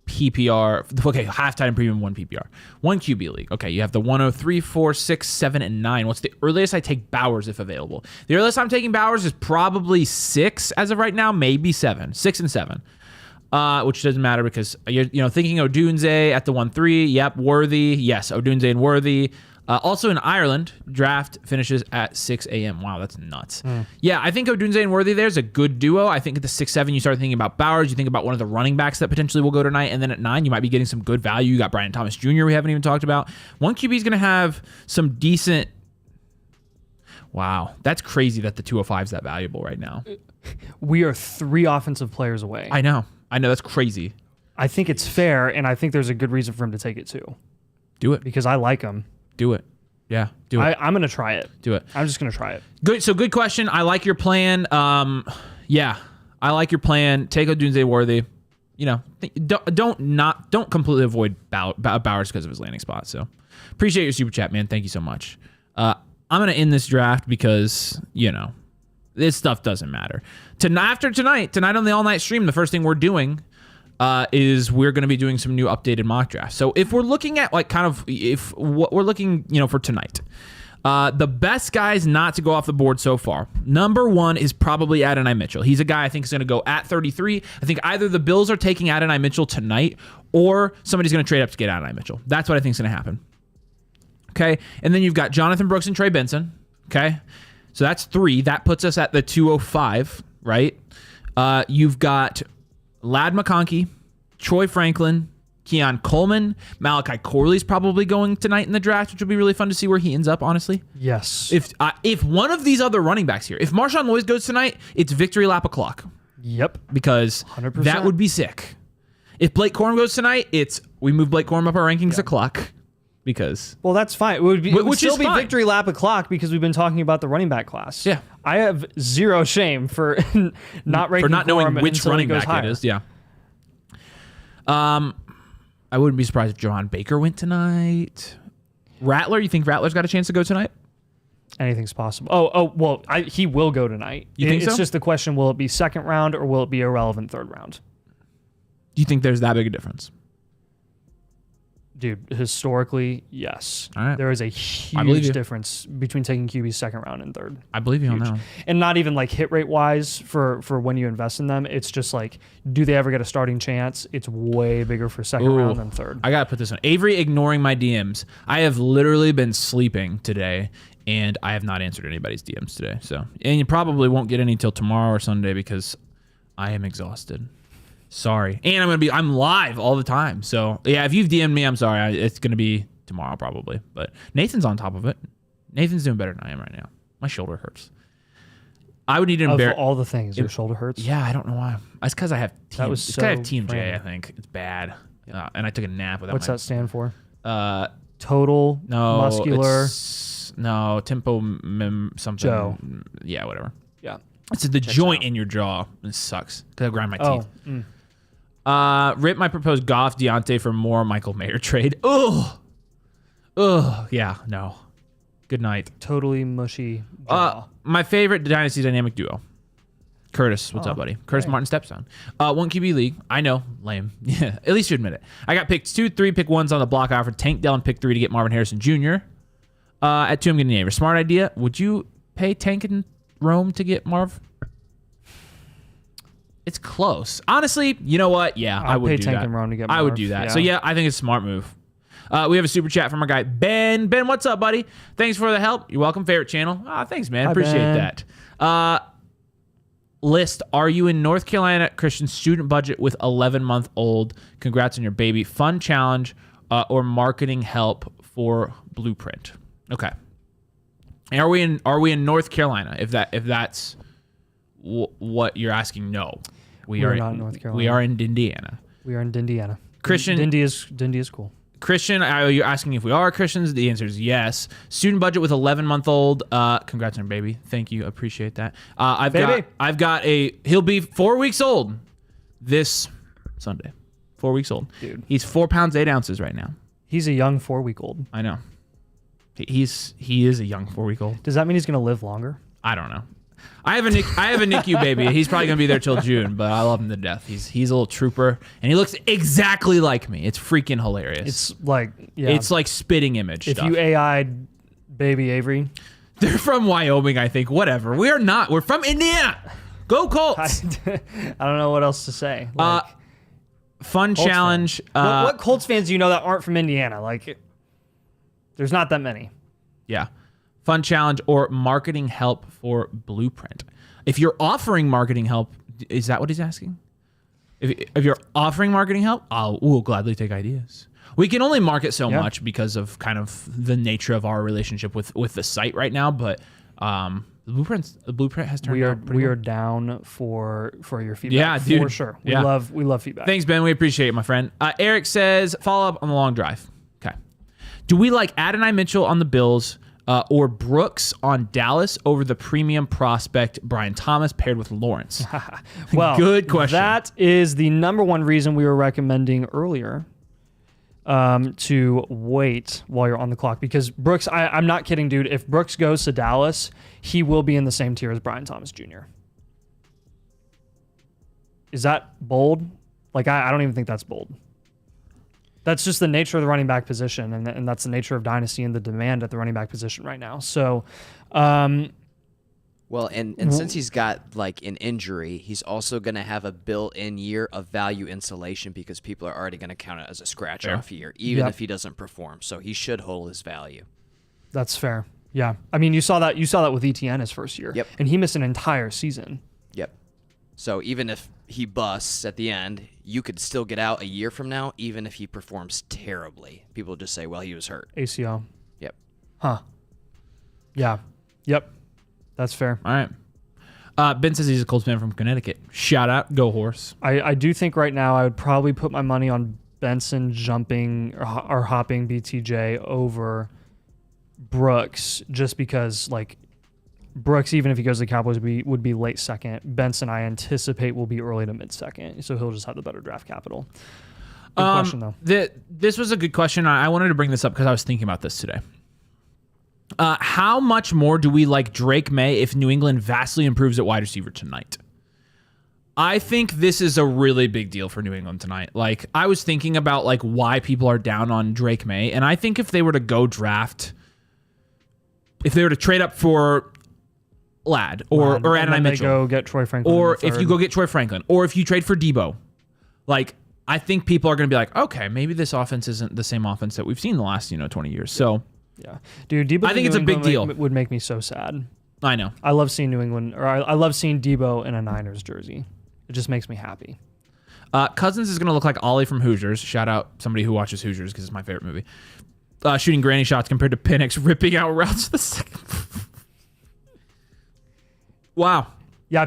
PPR. Okay, half tight end premium, 1 PPR. 1 QB league. Okay, you have the 103, 4, 6, 7, and 9. What's the earliest I take Bowers if available? The earliest I'm taking Bowers is probably 6 as of right now, maybe 7. 6 and 7. Which doesn't matter because you're thinking Odunze at the 1-3. Yep, Worthy. Yes, Odunze and Worthy. Also in Ireland, draft finishes at 6 a.m. Wow, that's nuts. Yeah, I think Odunze and Worthy there's a good duo. I think at the 6-7, you start thinking about Bowers. You think about one of the running backs that potentially will go tonight. And then at 9, you might be getting some good value. You got Brian Thomas Jr. we haven't even talked about. One QB is going to have some decent... Wow, that's crazy that the 205 is that valuable right now. We are 3 offensive players away. I know, that's crazy. I think it's fair, and I think there's a good reason for him to take it too. Do it. Because I like him. Do it. Yeah, do it. I'm gonna try it. Do it. I'm just gonna try it. Good. So good question. I like your plan. Yeah, I like your plan. Take a Doomsday Worthy. You know, don't completely avoid Bowers because of his landing spot. So appreciate your super chat, man. Thank you so much. I'm gonna end this draft because this stuff doesn't matter. After tonight on the all night stream, the first thing we're doing is we're going to be doing some new updated mock drafts. So if we're looking at what we're looking, for tonight, the best guys not to go off the board so far. Number 1 is probably Adonai Mitchell. He's a guy I think is going to go at 33. I think either the Bills are taking Adonai Mitchell tonight or somebody's going to trade up to get Adonai Mitchell. That's what I think is going to happen. Okay. And then you've got Jonathan Brooks and Trey Benson. Okay. So that's 3. That puts us at the 205, right? You've got Ladd McConkey, Troy Franklin, Keon Coleman, Malachi Corley's probably going tonight in the draft, which will be really fun to see where he ends up, honestly. Yes. If one of these other running backs here, if Marshawn Lloyd goes tonight, it's victory lap o'clock. Yep. Because 100%. That would be sick. If Blake Corum goes tonight, we move Blake Corum up our rankings a clock. Because that's fine. It would still be fine. victory lap o'clock because we've been talking about the running back class. Yeah. I have zero shame for not ranking for not knowing Corum which until running he goes back higher. it is. Yeah. I wouldn't be surprised if Johan Baker went tonight. Rattler, you think Rattler's got a chance to go tonight? Anything's possible. Well, he will go tonight. You think it's so? just the question: will it be second round or will it be a relevant third round? Do you think there's that big a difference? Dude, historically, yes. All right. There is a believe huge you. difference between taking QB second round and third. I believe you on Huge. that one. And not even like hit rate wise for when you invest in them. It's just like, do they ever get a starting chance? It's way bigger for second round than third. I gotta put this on. Avery ignoring my DMs. I have literally been sleeping today, and I have not answered anybody's DMs today. So, and you probably won't get any till tomorrow or Sunday because I am exhausted. Sorry. And I'm live all the time. So yeah, if you've DM'd me, I'm sorry. It's gonna be tomorrow probably. But Nathan's on top of it. Nathan's doing better than I am right now. My shoulder hurts. I would need to Of embarrass all the things, your shoulder hurts. Yeah, I don't know why. It's because I have That was it's 'cause I have so TMJ. random. I think it's bad. And I took a nap without. What's that stand for? Uh, Total no, muscular. No, tempo something. Joe. Yeah, whatever. Yeah. It's the joint in your jaw. It sucks because I grind my teeth. Rip my proposed Goff Deontay for more Michael Mayer trade. Ugh. Yeah, no. Good night. Totally mushy jaw. My favorite Dynasty dynamic duo. Curtis, what's up, buddy? Curtis Martin Stepstone. 1 QB league. I know, lame. Yeah, at least you admit it. I got picks 2, 3, pick 1s on the block. I offered Tank Dell and pick 3 to get Marvin Harrison Jr. At 2, I'm getting Neighbor. Smart idea. Would you pay Tank and Rome to get Marv? It's close. Honestly, you know what? Yeah, I would pay do Tank that. and Rome to get I would Marv, do that. yeah. So yeah, I think it's a smart move. We have a super chat from our guy Ben. Ben, what's up, buddy? Thanks for the help. You're welcome. Favorite channel. Thanks, man. Hi, Appreciate Ben. that. List. Are you in North Carolina Christian student budget with 11-month-old? Congrats on your baby. Fun challenge or marketing help for Blueprint. Okay. And are we in North Carolina? If that's what you're asking, no. We are not in North Carolina. We are in Indiana. We are in Indiana. Christian. Dindy is cool. Christian, are you asking if we are Christians? The answer is yes. Student budget with 11-month-old. Congrats on your baby. Thank you. Appreciate that. He'll be 4 weeks old this Sunday. 4 weeks old. Dude. He's 4 pounds 8 ounces right now. He's a young 4-week-old. I know. He is a young 4-week-old. Does that mean he's going to live longer? I don't know. I have a NICU baby. He's probably gonna be there till June, but I love him to death. He's a little trooper, and he looks exactly like me. It's freaking hilarious. It's like, yeah. It's like spitting image if stuff. you AI'd baby Avery. They're from Wyoming, I think. Whatever. We are not. We're from Indiana. Go Colts. I don't know what else to say. Like, Fun Colts challenge. fan. What Colts fans do you know that aren't from Indiana? Like, there's not that many. Yeah. Fun challenge or marketing help for Blueprint. If you're offering marketing help, is that what he's asking? If you're offering marketing help, we'll gladly take ideas. We can only market so much because of kind of the nature of our relationship with the site right now. But the Blueprint has turned out pretty We good. are down for your feedback. Yeah, dude. For sure. We Yeah. love feedback. Thanks, Ben. We appreciate it, my friend. Eric says, follow up on the long drive. Okay. Do we like Adonai Mitchell on the Bills or Brooks on Dallas over the premium prospect Brian Thomas paired with Lawrence? Well, good question. That is the number one reason we were recommending earlier to wait while you're on the clock. Because Brooks, I'm not kidding, dude. If Brooks goes to Dallas, he will be in the same tier as Brian Thomas Jr. Is that bold? Like, I don't even think that's bold. That's just the nature of the running back position, and that's the nature of Dynasty and the demand at the running back position right now. So, well, and since he's got like an injury, he's also going to have a built-in year of value insulation because people are already going to count it as a scratch-off year, even if he doesn't perform. So he should hold his value. That's fair. Yeah, I mean, you saw that with ETN his first year, and he missed an entire season. Yep. So even if he busts at the end, you could still get out a year from now, even if he performs terribly. People just say, well, he was hurt. ACL. Yep. Huh. Yeah. Yep. That's fair. All right. Ben says he's a Colts fan from Connecticut. Shout out. Go Horse. I do think right now I would probably put my money on Benson jumping or hopping BTJ over Brooks just because, like, Brooks, even if he goes to the Cowboys, would be late second. Benson, I anticipate, will be early to mid second, so he'll just have the better draft capital. Good question, though. This was a good question. I wanted to bring this up because I was thinking about this today. How much more do we like Drake May if New England vastly improves at wide receiver tonight? I think this is a really big deal for New England tonight. Like, I was thinking about like why people are down on Drake May, and I think if they were to go draft, if they were to trade up for Ladd or Adonai Mitchell, go get Troy Franklin, or if you go get Troy Franklin, or if you trade for Debo, like, I think people are going to be like, okay, maybe this offense isn't the same offense that we've seen the last 20 years. So yeah, dude, Debo. I think it's a big deal. Would make me so sad. I know. I love seeing New England, or I love seeing Debo in a Niners jersey. It just makes me happy. Cousins is going to look like Ollie from Hoosiers. Shout out somebody who watches Hoosiers because it's my favorite movie. Shooting granny shots compared to Penix ripping out routes to the second. Wow. Yeah,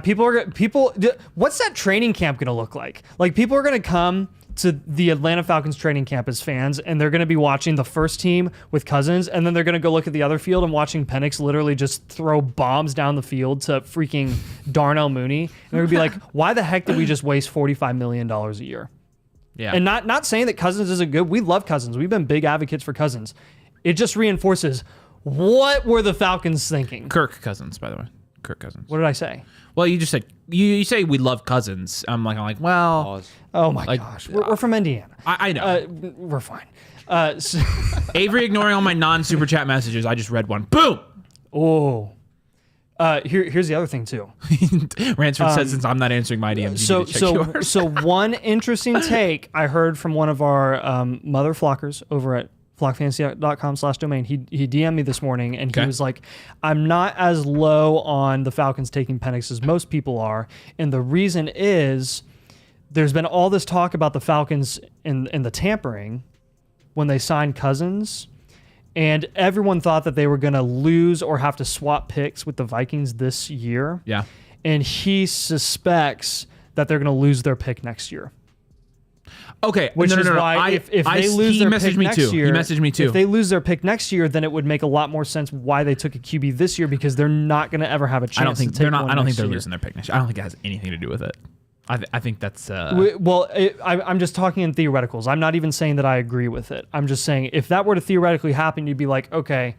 what's that training camp going to look like? Like, people are going to come to the Atlanta Falcons training camp as fans, and they're going to be watching the first team with Cousins, and then they're going to go look at the other field and watching Penix literally just throw bombs down the field to freaking Darnell Mooney. And they're going to be like, why the heck did we just waste $45 million a year? Yeah. And not saying that Cousins isn't good. We love Cousins. We've been big advocates for Cousins. It just reinforces, what were the Falcons thinking? Kirk Cousins, by the way. Kirk Cousins. What did I say? Well, you just said you say we love Cousins. I'm like, well, oh my gosh, we're from Indiana. I know. We're fine. Avery ignoring all my non-super chat messages. I just read one. Boom. Oh. Here's the other thing too. Ransford said, since I'm not answering my DMs, so one interesting take I heard from one of our mother flockers over at flockfantasy.com/domain. He DM'd me this morning, and he was like, I'm not as low on the Falcons taking Penix as most people are. And the reason is there's been all this talk about the Falcons in the tampering when they signed Cousins, and everyone thought that they were going to lose or have to swap picks with the Vikings this year. Yeah. And he suspects that they're going to lose their pick next year. Okay, which is why if they lose their pick next year, he messaged me too. If they lose their pick next year, then it would make a lot more sense why they took a QB this year, because they're not going to ever have a chance. I don't think to take they're not. I don't think they're year. losing their pick next year. I don't think it has anything to do with it. I think that's. I'm just talking in theoreticals. I'm not even saying that I agree with it. I'm just saying if that were to theoretically happen, you'd be like, okay,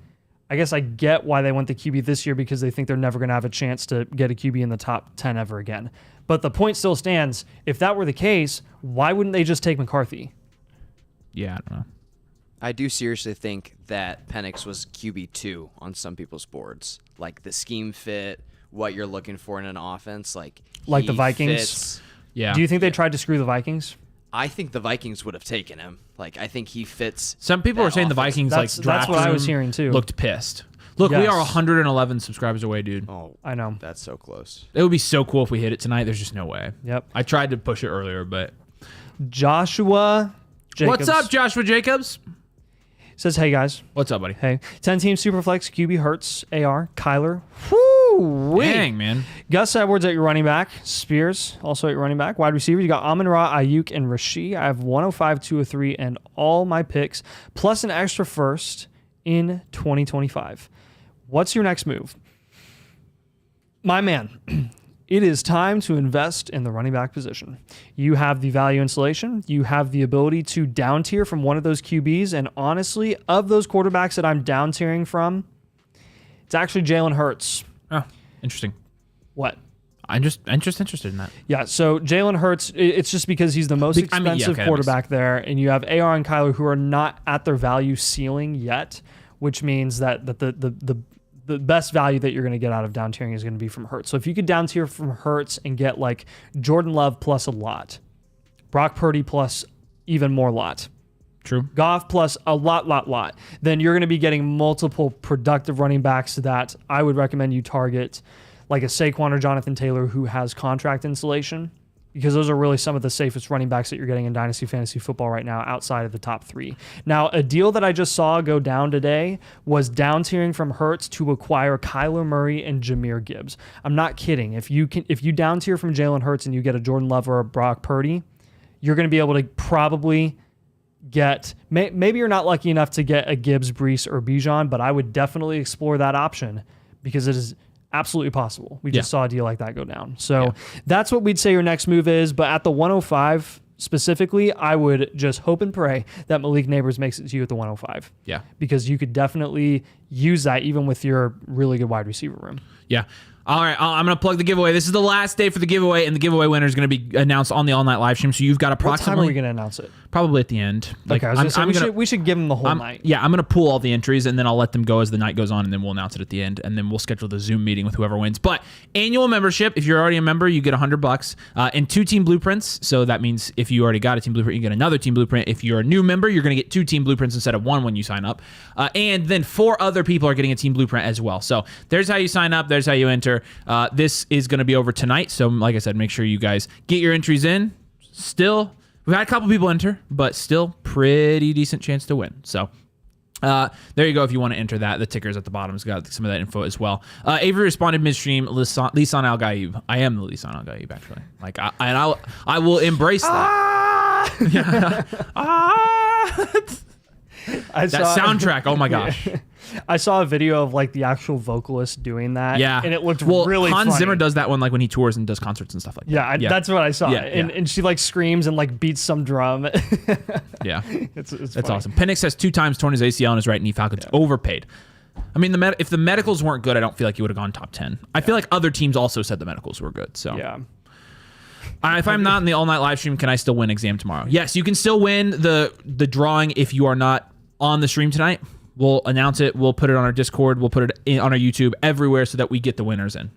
I guess I get why they went the QB this year, because they think they're never going to have a chance to get a QB in the top 10 ever again. But the point still stands. If that were the case, why wouldn't they just take McCarthy? Yeah, I don't know. I do seriously think that Penix was QB2 on some people's boards. Like the scheme fit, what you're looking for in an offense. Like the Vikings? Fits. Yeah. Do you think they tried to screw the Vikings? I think the Vikings would have taken him. Like, I think he fits. Some people are saying the Vikings that's what I was hearing too. Looked pissed. Look, we are 111 subscribers away, dude. Oh, I know. That's so close. It would be so cool if we hit it tonight. There's just no way. Yep. I tried to push it earlier, but Joshua Jacobs. What's up, Joshua Jacobs? Says, hey guys. What's up, buddy? Hey. 10 team Superflex, QB Hurts, AR, Kyler. Woo! Woo! Dang, man. Gus Edwards at your running back. Spears also at your running back. Wide receiver, you got Amon-Ra, Ayuk, and Rasheed. I have 105, 203, and all my picks, plus an extra first in 2025. What's your next move? My man, it is time to invest in the running back position. You have the value insulation. You have the ability to down tier from one of those QBs. And honestly, of those quarterbacks that I'm down tiering from, it's actually Jalen Hurts. Oh, interesting. What? I'm just interested in that. Yeah, so Jalen Hurts, it's just because he's the most expensive quarterback there, and you have AR and Kyler who are not at their value ceiling yet, which means that the best value that you're going to get out of down tiering is going to be from Hurts. So if you could down tier from Hurts and get like Jordan Love plus a lot, Brock Purdy plus even more lot, True. Goff plus a lot, then you're going to be getting multiple productive running backs that I would recommend you target, like a Saquon or Jonathan Taylor who has contract insulation, because those are really some of the safest running backs that you're getting in Dynasty Fantasy Football right now outside of the top 3. Now, a deal that I just saw go down today was down tiering from Hurts to acquire Kyler Murray and Jahmyr Gibbs. I'm not kidding. If you down tier from Jalen Hurts and you get a Jordan Love or a Brock Purdy, you're going to be able to probably get, maybe you're not lucky enough to get a Gibbs, Brees, or Bijan, but I would definitely explore that option because it is absolutely possible. We just saw a deal like that go down. So that's what we'd say your next move is. But at the 105 specifically, I would just hope and pray that Malik Neighbors makes it to you at the 105. Yeah. Because you could definitely use that even with your really good wide receiver room. Yeah. All right, I'm going to plug the giveaway. This is the last day for the giveaway, and the giveaway winner is going to be announced on the all-night live stream. So you've got approximately... What time are we going to announce it? Probably at the end. Okay, we should give them the whole night. Yeah, I'm going to pool all the entries, and then I'll let them go as the night goes on, and then we'll announce it at the end, and then we'll schedule the Zoom meeting with whoever wins. But annual membership, if you're already a member, you get $100 and 2 team blueprints. So that means if you already got a team blueprint, you get another team blueprint. If you're a new member, you're going to get 2 team blueprints instead of 1 when you sign up. And then 4 other people are getting a team blueprint as well. So there's how you sign up. There's how you enter. This is going to be over tonight. So like I said, make sure you guys get your entries in. Still, we've had a couple people enter, but still pretty decent chance to win. So there you go. If you want to enter that, the ticker's at the bottom. It's got some of that info as well. Avery responded midstream, Lisan Al Gaib. I am the Lisan Al Gaib, actually. Like, I will embrace that. That soundtrack. Oh my gosh. I saw a video of like the actual vocalist doing that. Yeah. And it looked really Hans funny. Zimmer does that one like when he tours and does concerts and stuff like that. Yeah, that's what I saw. Yeah, and she like screams and like beats some drum. Yeah. It's That's awesome. Penix has 2 times torn his ACL in his right knee. Falcons overpaid. I mean, if the medicals weren't good, I don't feel like he would have gone top 10. I feel like other teams also said the medicals were good. So yeah. If I'm not in the all-night live stream, can I still win exam tomorrow? Yes, you can still win the drawing if you are not on the stream tonight. We'll announce it. We'll put it on our Discord. We'll put it on our YouTube, everywhere, so that we get the winners in.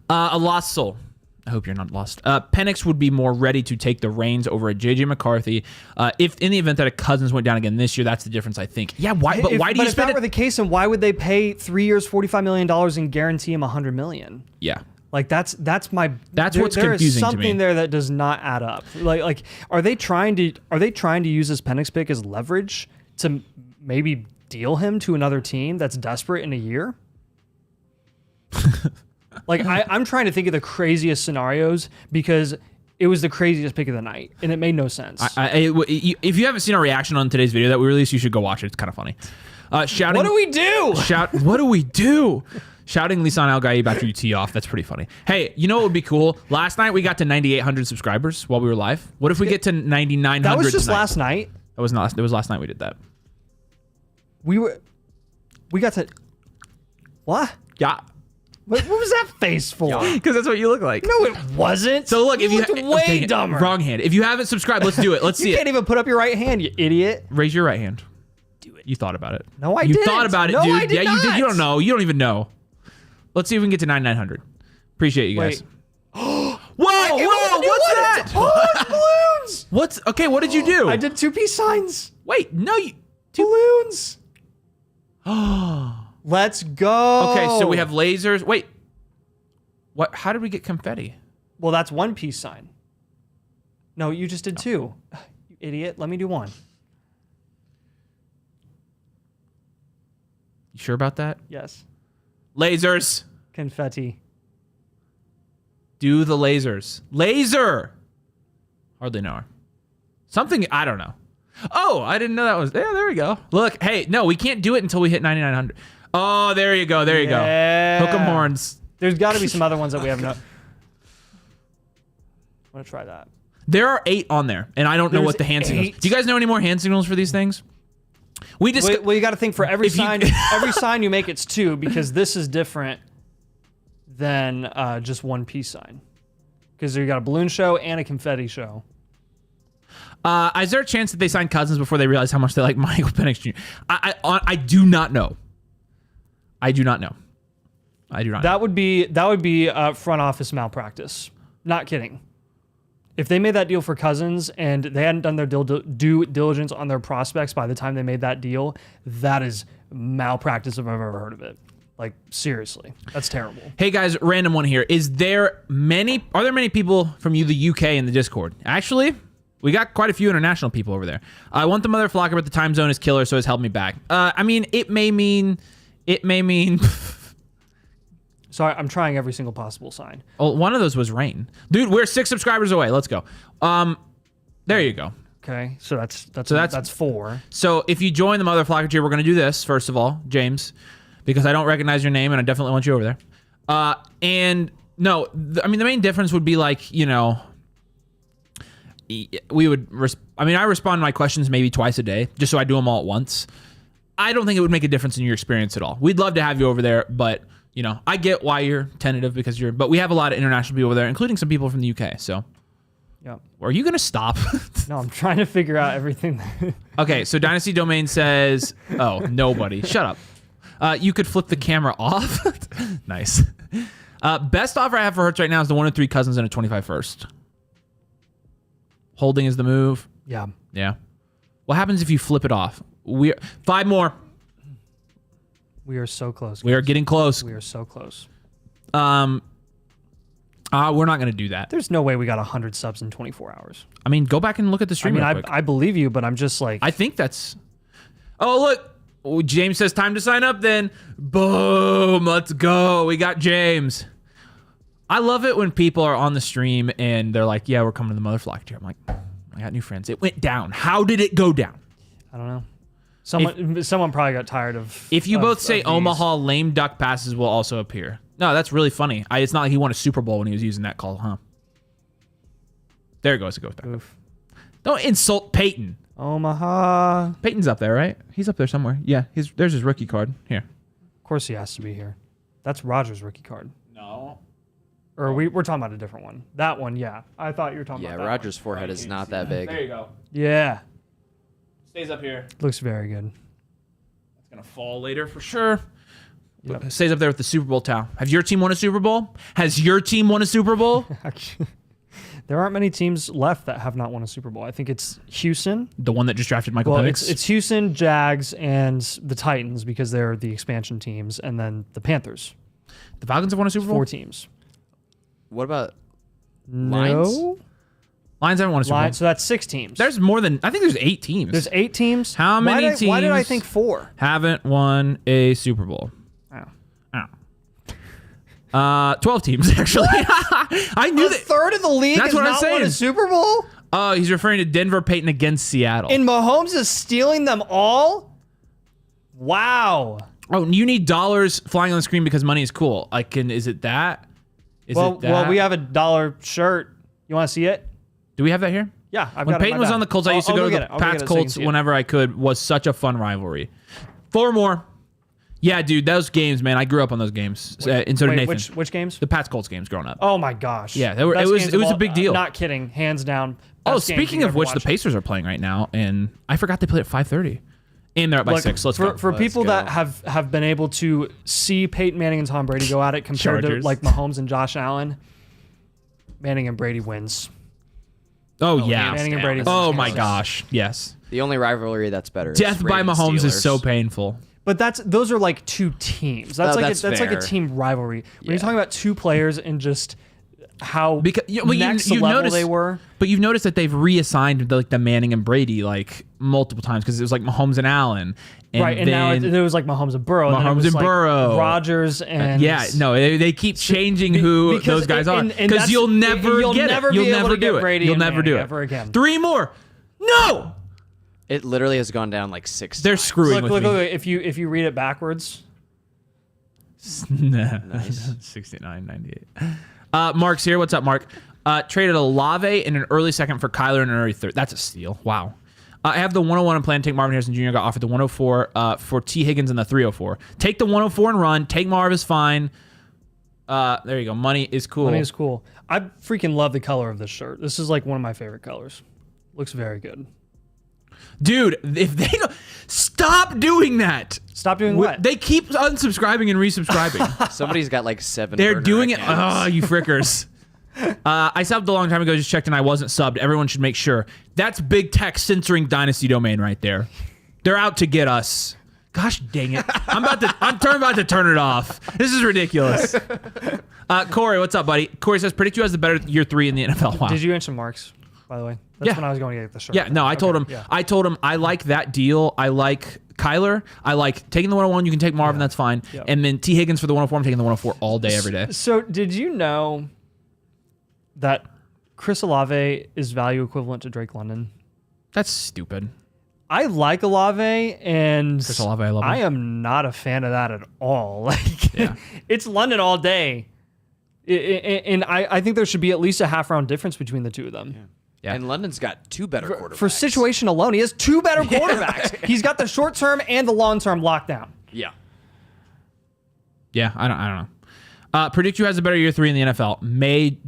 A lost soul. I hope you're not lost. Penix would be more ready to take the reins over a JJ McCarthy. If in the event that a Cousins went down again this year, that's the difference, I think. Yeah, why? But why do you spend it? If that were the case, then why would they pay 3 years, $45 million and guarantee him $100 million? Yeah. Like that's what's there confusing to me. There is something there that does not add up. Like are they trying to use this Penix pick as leverage to maybe deal him to another team that's desperate in a year? Like I'm trying to think of the craziest scenarios because it was the craziest pick of the night and it made no sense. If you haven't seen our reaction on today's video that we released, you should go watch it. It's kind of funny. Shouting, what do we do? What do we do? Shouting Lisan Al Gaib after you tee off. That's pretty funny. Hey, you know what would be cool? Last night we got to 9,800 subscribers while we were live. What if we get to 9,900 That was just tonight? last night? It was last night we did that. We got to... What? Yeah. What was that face for? Because that's what you look like. No, it wasn't. So look, if you looked way dumber. Wrong hand. If you haven't subscribed, let's do it. Let's see You can't it. even put up your right hand, you idiot. Raise your right hand. Do it. You thought about it. No, I you didn't. You thought about it, no, dude. I did yeah, not. you did. You don't know. You don't even know. Let's see if we can get to 9,900. Appreciate you guys. Whoa! What's that? Oh, balloons! Okay, what did you do? I did 2 peace signs. Wait, no, you... Balloons. Let's go. Okay, so we have lasers. Wait. What? How did we get confetti? Well, that's 1 peace sign. No, you just did 2. You idiot. Let me do 1. You sure about that? Yes. Lasers. Confetti. Do the lasers. Laser! Hardly know her. Something, I don't know. Oh, I didn't know that was, yeah, there we go. Look, hey, no, we can't do it until we hit 9,900. Oh, there you go, there you go. Hook 'em horns. There's got to be some other ones that we have no. I'm going to try that. There are 8 on there, and I don't know what the hand signals. Do you guys know any more hand signals for these things? We just Well, you got to think for every sign, every sign you make, it's 2 because this is different than just one peace sign. Because you got a balloon show and a confetti show. Is there a chance that they sign Cousins before they realize how much they like Michael Penix Jr.? I do not know. I do not know. That would be front office malpractice. Not kidding. If they made that deal for Cousins and they hadn't done their due diligence on their prospects by the time they made that deal, that is malpractice if I've ever heard of it. Like, seriously, that's terrible. Hey guys, random one here. Are there many people from the UK in the Discord? Actually, we got quite a few international people over there. I want the mother flocker, but the time zone is killer, so it's held me back. I mean, it may mean. Sorry, I'm trying every single possible sign. Oh, one of those was rain. Dude, we're 6 subscribers away. Let's go. There you go. Okay, so that's 4. So if you join the mother flocker tier, we're going to do this, first of all, James, because I don't recognize your name and I definitely want you over there. And no, I mean, the main difference would be like, you know, we would, I respond to my questions maybe twice a day, just so I do them all at once. I don't think it would make a difference in your experience at all. We'd love to have you over there, but you know, I get why you're tentative because but we have a lot of international people over there, including some people from the UK. So, yeah. Are you gonna stop? No, I'm trying to figure out everything. Okay, so Dynasty Domain says, oh, nobody. Shut up. You could flip the camera off. Nice. Best offer I have for Hurts right now is the 1-3 Cousins and a 25 first. Holding is the move. Yeah. Yeah. What happens if you flip it off? 5 more. We are so close. We are getting close. We are so close. We're not going to do that. There's no way we got 100 subs in 24 hours. I mean, go back and look at the stream. I believe you, but I'm just like. I think that's. Oh, look. Oh, James says time to sign up then. Boom. Let's go. We got James. I love it when people are on the stream and they're like, yeah, we're coming to the mother flock tier. I'm like, I got new friends. It went down. How did it go down? I don't know. Someone probably got tired of. If you both say Omaha, lame duck passes will also appear. No, that's really funny. It's not like he won a Super Bowl when he was using that call, huh? There it goes. It goes back. Oof. Don't insult Peyton. Omaha. Peyton's up there, right? He's up there somewhere. Yeah, there's his rookie card. Here. Of course he has to be here. That's Roger's rookie card. No. Or we're talking about a different one. That one, yeah. I thought you were talking about that Roger's forehead is not that big. There you go. Yeah. Stays up here. Looks very good. It's going to fall later for sure. Yep. Stays up there with the Super Bowl towel. Have your team won a Super Bowl? Has your team won a Super Bowl? There aren't many teams left that have not won a Super Bowl. I think it's Houston. The one that just drafted Michael Penix? It's Houston, Jags, and the Titans because they're the expansion teams, and then the Panthers. The Falcons have won a Super Bowl? 4 teams. What about Lions? Lions haven't won a Super Bowl. So that's 6 teams. There's more than, I think there's 8 teams. There's 8 teams? How many teams? Why did I think 4? Haven't won a Super Bowl. Oh. 12 teams, actually. I knew that. A third of the league That's has what I'm not won a saying. Super Bowl? Oh, he's referring to Denver, Peyton against Seattle. And Mahomes is stealing them all? Wow. Oh, you need dollars flying on the screen because money is cool. Is it that? Well, we have a $1 shirt. You want to see it? Do we have that here? Yeah, I've when got it. Peyton in my was bag. on the Colts, I used to go to the Pats Colts whenever I could. Was such a fun rivalry. 4 more. Yeah, dude, those games, man. I grew up on those games, and so did Nathan. Which games? The Pats Colts games growing up. Oh my gosh. Yeah, it was a big deal. Not kidding. Hands down. Oh, Best games speaking you've of ever which, the watched. Pacers are playing right now, and I forgot they played at 5:30, and they're up by Look, 6. Let's go. For people go. that have been able to see Peyton Manning and Tom Brady go at it compared Chargers. to like Mahomes and Josh Allen, Manning and Brady wins. Oh yeah. Manning and Brady. Oh wins. my gosh. Yes. The only rivalry that's better. Death is by Ravens Mahomes is Steelers. so painful. But those are like 2 teams. That's like that's that's like a fair. team rivalry. When you're Yeah. talking about 2 players and just how Because next level noticed, they were. But you've noticed that they've reassigned the Manning and Brady multiple times because it was like Mahomes and Allen. And right, and now it was like Mahomes and Burrow. And then it was like Rodgers and... they keep changing who those guys are. Because you'll never get it. You'll never do it. You'll never do it. Ever again. 3 more. No! It literally has gone down like 6 They're times. screwing with me. Look, if you read it backwards... Nice. 69.98. Mark's here. What's up, Mark? Traded Olave in an early second for Kyler in an early third. That's a steal. Wow. I have the 101 and plan to take Marvin Harrison Jr. Got offered the 104 for T. Higgins in the 304. Take the 104 and run. Take Marv is fine. There you go. Money is cool. Money is cool. I freaking love the color of this shirt. This is like one of my favorite colors. Looks very good. Dude, if they don't... Stop doing that. Stop doing what? They keep unsubscribing and resubscribing. Somebody's got like 7. They're burner doing it. accounts. Oh, you frickers. I subbed a long time ago, just checked, and I wasn't subbed. Everyone should make sure. That's big tech censoring Dynasty domain right there. They're out to get us. Gosh dang it. I'm about to turn it off. This is ridiculous. Corey, what's up, buddy? Corey says, predict you has the better year 3 in the NFL. Wow. Did you answer Mark's, by the way? That's when I was going to get the shirt. Yeah, no, I told him. Yeah. I told him I like that deal. I like Kyler. I like taking the 101. You can take Marvin. That's fine. Yep. And then T. Higgins for the 104. I'm taking the 104 all day, every day. So did you know that Chris Olave is value equivalent to Drake London? That's stupid. I like Olave, and Chris Olave, I love him. I am not a fan of that at all. Like, it's London all day. And I think there should be at least a half-round difference between the two of them. Yeah. And London's got 2 better quarterbacks. For situation alone, he has 2 better quarterbacks. He's got the short-term and the long-term locked down. Yeah. Yeah, I don't know. Predict you has a better year 3 in the NFL. May,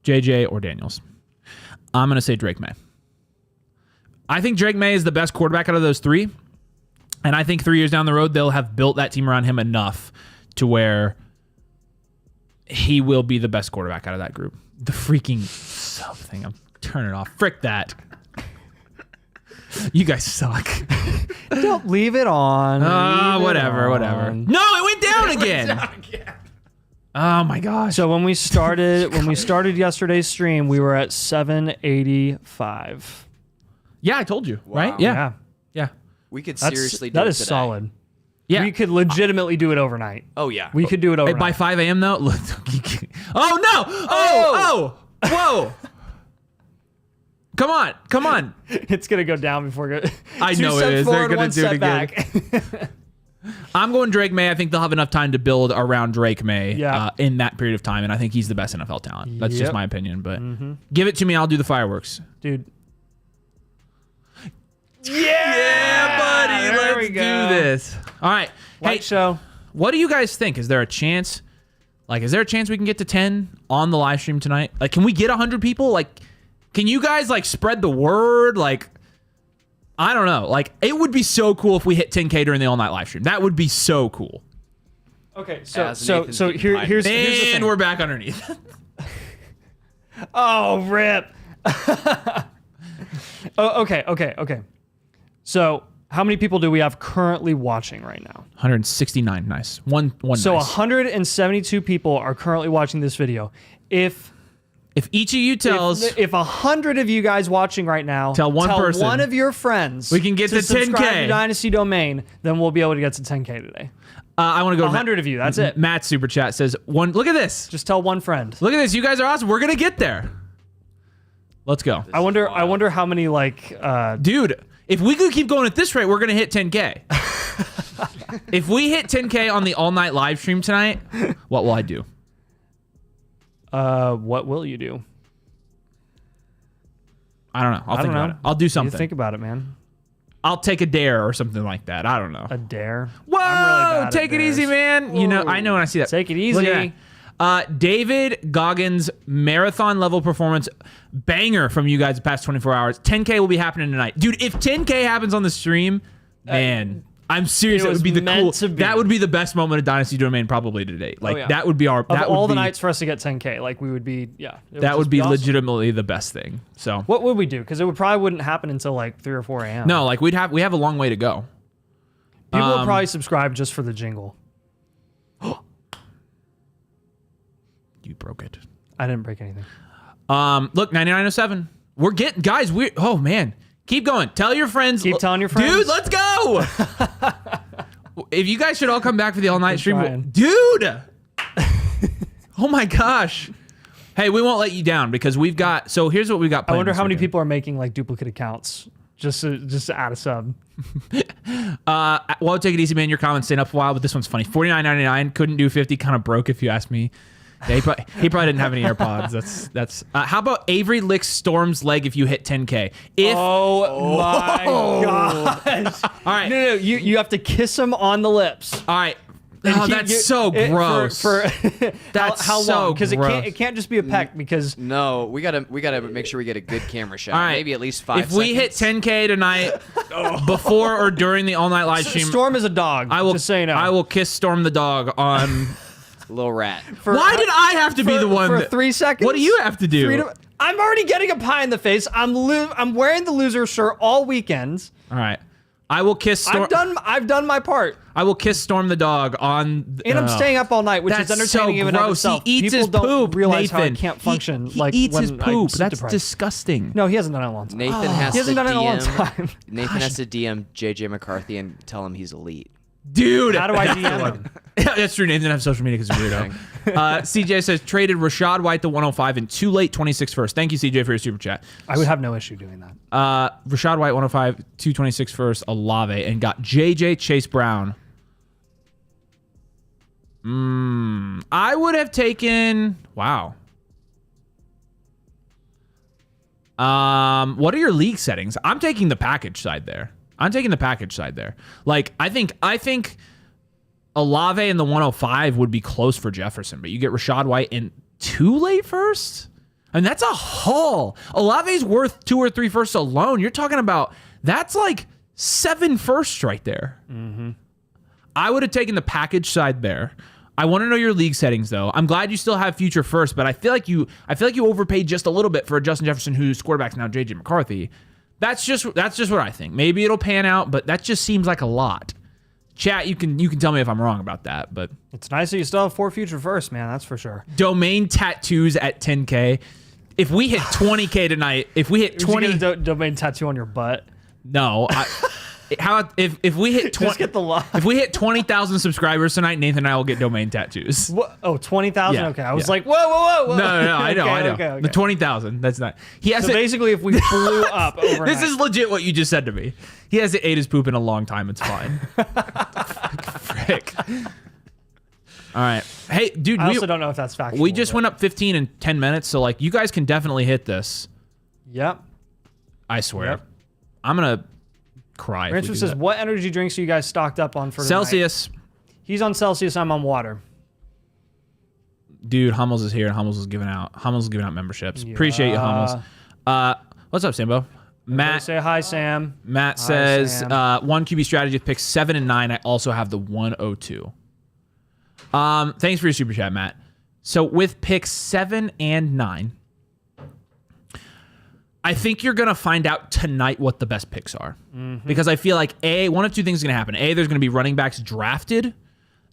JJ, or Daniels. I'm going to say Drake May. I think Drake May is the best quarterback out of those 3. And I think 3 years down the road, they'll have built that team around him enough to where he will be the best quarterback out of that group. The freaking sub thing. I'm turning it off. Frick that. You guys suck. Don't leave it on. Whatever. No, it went down again. Oh my gosh. So when we started yesterday's stream, we were at 785. Yeah, I told you, Wow. right? Yeah. We could seriously do that it is today. solid. Yeah. We could legitimately do it overnight. Oh, yeah. We could do it overnight. By 5 a.m. though? Oh no! Oh! Whoa! Come on! It's gonna go down before it goes. I know it is. They're gonna do it again. I'm going Drake May. I think they'll have enough time to build around Drake May in that period of time, and I think he's the best NFL talent. That's just my opinion, but give it to me. I'll do the fireworks. Dude. Yeah, buddy. Let's do this. All right. Light show. What do you guys think? Is there a chance? Is there a chance we can get to 10 on the live stream tonight? Can we get 100 people? Can you guys spread the word? I don't know. It would be so cool if we hit 10K during the all night live stream. That would be so cool. Okay, so here's the thing. We're back underneath. Oh, rip. Okay. So, how many people do we have currently watching right now? 169. Nice. One. So, nice. 172 people are currently watching this video. If each of you tells, if 100 of you guys watching right now tell person, one of your friends, we can get to 10K. Subscribe to Dynasty Domain, then we'll be able to get to 10K today. I want to go. 100 of you. That's it. Matt's super chat says one. Look at this. Just tell one friend. Look at this. You guys are awesome. We're gonna get there. Let's go. I wonder how many dude. If we could keep going at this rate, we're gonna hit 10K. If we hit 10K on the all night live stream tonight, what will I do? What will you do? I don't know. I'll think about it. I'll do something. You think about it, man. I'll take a dare or something like that. I don't know. A dare? Whoa! I'm really bad at Take it easy, man. Whoa. You know, I know when I see that. Take it easy. Look at that. David Goggins marathon level performance banger from you guys the past 24 hours. 10K will be happening tonight, dude. If 10K happens on the stream, man, I'm serious. That would be that would be the best moment of Dynasty Domain probably to date. That would be our. Of all the nights for us to get 10K, we would be that would be awesome. Legitimately the best thing. So what would we do? Because it probably wouldn't happen until 3 or 4 a.m. No, we have a long way to go. People will probably subscribe just for the jingle. You broke it. I didn't break anything. Look, 9907. We're getting guys. Oh man, Keep going. Tell your friends. Keep telling your friends. Dude, let's go. If you guys should all come back for the all-night stream. trying. Dude. Oh, my gosh. Hey, we won't let you down because we've got... So here's what we've got I planned wonder this how many weekend. people are making like duplicate accounts just to add a sub. Well, take it easy, man. Your comments staying up a while, but this one's funny. $49.99. Couldn't do 50. Kind of broke if you ask me. Yeah, he probably didn't have any AirPods. That's. How about Avery licks Storm's leg if you hit 10K? If My gosh! all right, No, you have to kiss him on the lips. all right. Oh, that's so gross. For That's how so long? Because gross. it can't just be a peck. Because No, we gotta make sure we get a good camera shot. All right. Maybe at least 5 If we hit seconds. 10K tonight, before or during the all-night live stream, Storm is a dog. I will. just so you know. I will kiss Storm the dog on. Little rat. Why did I have to be the one? for that- 3 seconds? What do you have to do? I'm already getting a pie in the face. I'm wearing the loser shirt all weekend. All right. I will kiss Storm. I've done my part. I will kiss Storm the dog on. And I'm staying up all night, which is That's entertaining so even of gross. itself. He eats People his don't poop. realize Nathan. how I can't function. He like eats when his I'm poop. sleep That's deprived. disgusting. No, he hasn't done it in a long time. Nathan has He hasn't to done it in a long DM. time. Nathan has to DM JJ McCarthy and tell him he's elite. Dude. How do I DM him? Yeah, that's true. Nathan doesn't have social media because he's a weirdo. CJ says traded Rashad White to 105 and too late 26 first. Thank you, CJ, for your super chat. I would have no issue doing that. Rashad White 105, 226 first, Olave, and got JJ Chase Brown. I would have taken. Wow. What are your league settings? I'm taking the package side there. Like, I think Olave in the 105 would be close for Jefferson, but you get Rashad White in too late first? And that's a haul. Olave's worth 2 or 3 firsts alone. You're talking about, that's like 7 firsts right there. Mm-hmm. I would have taken the package side there. I want to know your league settings though. I'm glad you still have future first, but I feel like you overpaid just a little bit for a Justin Jefferson whose quarterback's now JJ McCarthy. That's just what I think. Maybe it'll pan out, but that just seems like a lot. Chat, you can tell me if I'm wrong about that, but It's nice that you still have 4 future firsts, man. That's for sure. domain tattoos at 10K. If we hit 20K tonight, if we hit 20, domain tattoo on your butt. no. How about if we hit 20? Just get the line. If we hit 20,000 subscribers tonight, Nathan and I will get domain tattoos. What? Oh, 20,000? Yeah, Okay. I was yeah. like, whoa. No, I know. Okay. The 20,000. That's not. He has So basically, if we blew up overnight. This is legit what you just said to me. He hasn't ate his poop in a long time. It's fine. Frick. All right. Hey, dude. I also don't know if that's factual. We just but- went up 15 in 10 minutes, so like you guys can definitely hit this. Yep. I swear. Yep. I'm gonna cry. if we Rancho do says, that. what energy drinks are you guys stocked up on for tonight? Celsius. He's on Celsius. I'm on water. Dude, Hummels is here, and Hummels is giving out memberships. Appreciate you, Hummels. What's up, Sambo? Matt. Say hi, Sam. Matt Hi, says Sam. 1 QB strategy with picks 7 and 9. I also have the 102. Thanks for your super chat, Matt. So with picks 7 and 9, I think you're gonna find out tonight what the best picks are, because I feel like one of two things is gonna happen. There's gonna be running backs drafted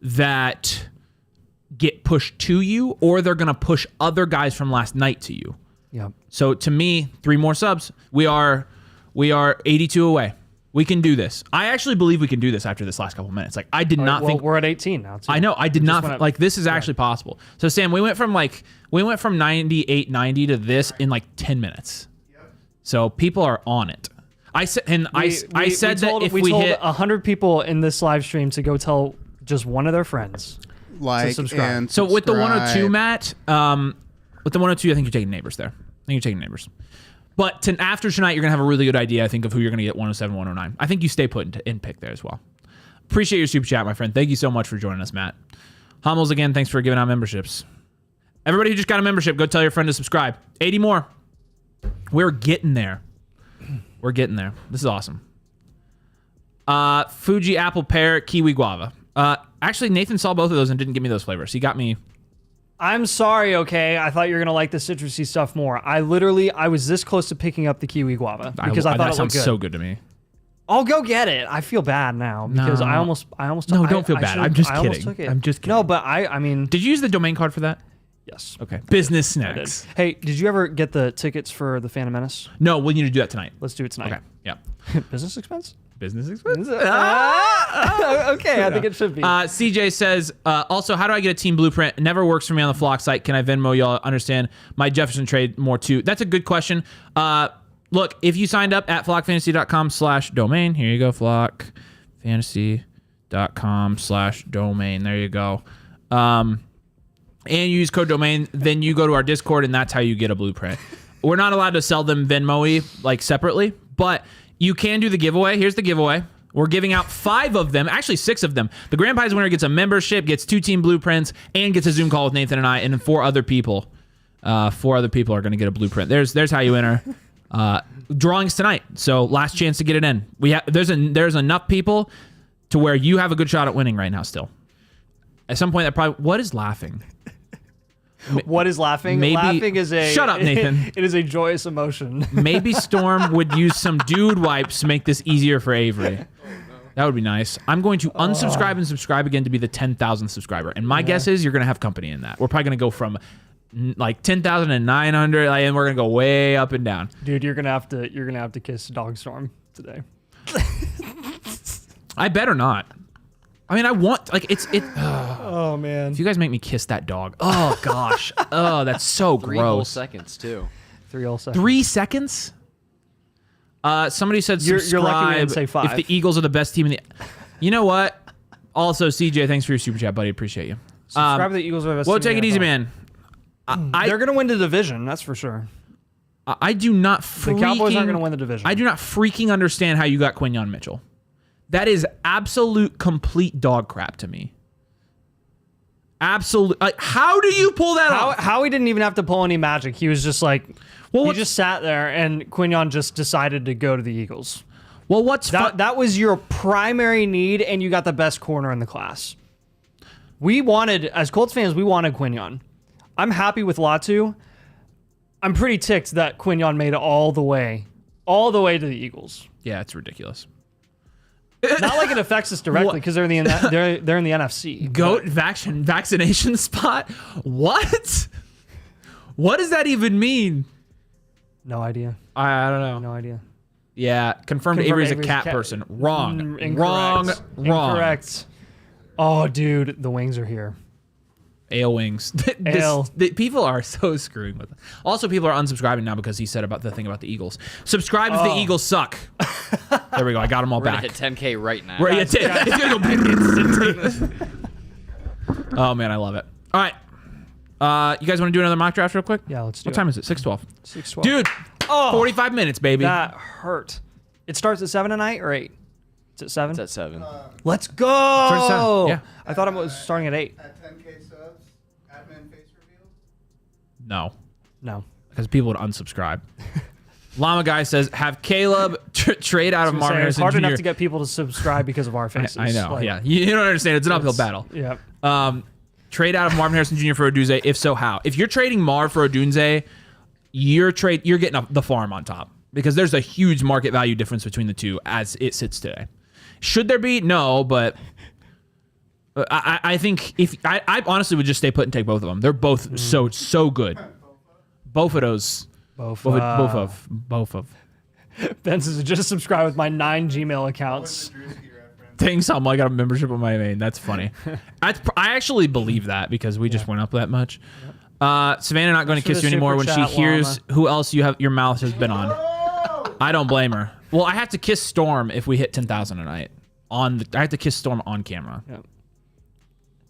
that get pushed to you, or they're gonna push other guys from last night to you. Yep. So to me, 3 more subs. We are 82 away. We can do this. I actually believe we can do this after this last couple minutes. Like I did not think we're at 18 now. Too. I know. I did not went up- like this is actually possible. So Sam, we went from 98, 90 to this in like 10 minutes. So people are on it. I said that if we told hit 100 people in this live stream to go tell just one of their friends. Like subscribe. and so with the subscribe. 102, Matt, with the 102, I think you're taking neighbors there. But after tonight, you're gonna have a really good idea, I think, of who you're gonna get 107, 109. I think you stay put in pick there as well. Appreciate your super chat, my friend. Thank you so much for joining us, Matt. Hummels again. Thanks for giving out memberships. Everybody who just got a membership, go tell your friend to subscribe. 80 more. We're getting there. This is awesome. Fuji, apple, pear, kiwi, guava. Actually, Nathan saw both of those and didn't give me those flavors. He got me. I'm sorry, okay? I thought you were going to like the citrusy stuff more. I was this close to picking up the kiwi guava because I thought that it looked sounds good. so good to me. I'll go get it. I feel bad now because No. I almost No, don't feel bad. I'm just I almost kidding. took it. I'm just kidding. No, but I mean, Did you use the domain card for that? Yes. Okay. Business I did. snacks. Hey, did you ever get the tickets for the Phantom Menace? No, we need to do that tonight. Let's do it tonight. Okay. Yeah. Business expense? Business expense. Okay, I think it should be. CJ says, also, how do I get a team blueprint? It never works for me on the Flock site. Can I Venmo y'all? Understand my Jefferson trade more too? That's a good question. Look, if you signed up at flockfantasy.com/domain, here you go, flockfantasy.com/domain. There you go. And you use code domain, then you go to our Discord, and that's how you get a blueprint. We're not allowed to sell them Venmo-y, like separately, but you can do the giveaway. Here's the giveaway. We're giving out 5 of them, actually 6 of them. The Grand Prize winner gets a membership, gets 2 team blueprints, and gets a Zoom call with Nathan and I, and then 4 other people. 4 other people are going to get a blueprint. There's how you enter. Drawings tonight, so last chance to get it in. There's enough people to where you have a good shot at winning right now. Still, at some point, that probably what is laughing. What is laughing? Maybe, laughing is a... Shut up, Nathan. It is a joyous emotion. Maybe Storm would use some dude wipes to make this easier for Avery. That would be nice. I'm going to unsubscribe and subscribe again to be the 10,000th subscriber. And my guess is you're going to have company in that. We're probably going to go from like 10,900 and we're going to go way up and down. Dude, you're going to have to kiss Dog Storm today. I better not. I mean, I want, like, oh, man. If you guys make me kiss that dog, oh, gosh. Oh, that's so 3 whole gross. seconds, too. 3 whole seconds. 3 seconds? Somebody said subscribe you're lucky we didn't say 5. if the Eagles are the best team in the... You know what? Also, CJ, thanks for your super chat, buddy. Appreciate you. Subscribe to the Eagles are the best Well, team take in it the easy, NFL. man. They're going to win the division, that's for sure. I do not The Cowboys aren't going to win the division. I do not freaking understand how you got Quinyon Mitchell. That is absolute, complete dog crap to me. Absolute. Like, how do you pull that off? How he didn't even have to pull any magic. He was just like, he just sat there, and Quinyon just decided to go to the Eagles. Well, what's that was your primary need, and you got the best corner in the class. We wanted, as Colts fans, we wanted Quinyon. I'm happy with Latu. I'm pretty ticked that Quinyon made it all the way to the Eagles. Yeah, it's ridiculous. Not like it affects us directly because they're in the NFC. Goat vaccination spot? What? What does that even mean? No idea. I don't know. No idea. Yeah, confirmed Avery's a cat person. Wrong. Incorrect. Wrong. Incorrect. Oh, dude, the wings are here. Ale wings. People are so screwing with it. Also, people are unsubscribing now because he said about the thing about the Eagles. Subscribe if the Eagles suck. There we go. I got them all We're back. gonna hit 10K right now. It's gonna go. Oh man, I love it. All right, you guys want to do another mock draft real quick? Yeah, let's do it. What time is it? 6:12. 6:12. Dude, 45 minutes, baby. That hurt. It starts at 7 tonight or 8? It's at 7? It's at 7. Let's go! Starts at 7, yeah. I thought it was starting at 8. At 10K subs, admin face reveal? No, No. because people would unsubscribe. Llama guy says, have Caleb trade out of Marvin It's Harrison hard Jr. enough to get people to subscribe because of our faces. I know. Like, Yeah, you don't understand. It's an uphill battle. Yeah. Trade out of Marvin Harrison Jr. for Odunze. If so, how? If you're trading Marv for Odunze, you're getting the farm on top because there's a huge market value difference between the two as it sits today. Should there be? No, but I think I honestly would just stay put and take both of them. They're both so good. Both of those. Both of. Ben says, just subscribe with my 9 Gmail accounts. Dang, something. I got a membership on my main. That's funny. I actually believe that because we just went up that much. Savannah not going to kiss you anymore when she hears who else your mouth has been on. I don't blame her. Well, I have to kiss Storm if we hit 10,000 tonight. I have to kiss Storm on camera. Yep.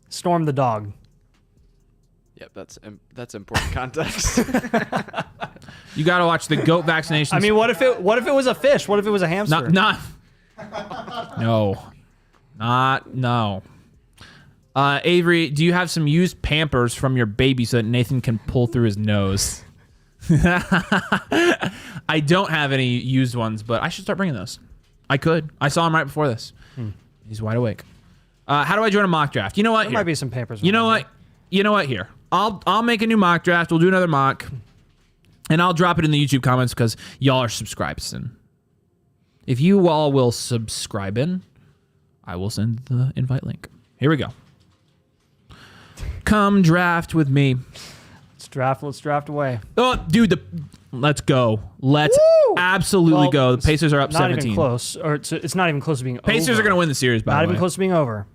Storm the dog. Yep, that's important context. You got to watch the goat vaccinations. I mean, what if it was a fish? What if it was a hamster? No. Avery, do you have some used Pampers from your baby so that Nathan can pull through his nose? I don't have any used ones, but I should start bringing those. I could. I saw him right before this. He's wide awake. How do I join a mock draft? You know what? There might be some Pampers. You know what? You know what? Here, I'll make a new mock draft. We'll do another mock, and I'll drop it in the YouTube comments because y'all are subscribed. And if you all will subscribe in, I will send the invite link. Here we go. Come draft with me. Let's draft away. Oh, dude, let's go. Let's absolutely go. The Pacers are up not 17. Even close, or it's not even close to being Pacers over. are going to win the series, by Not the even way. close to being over.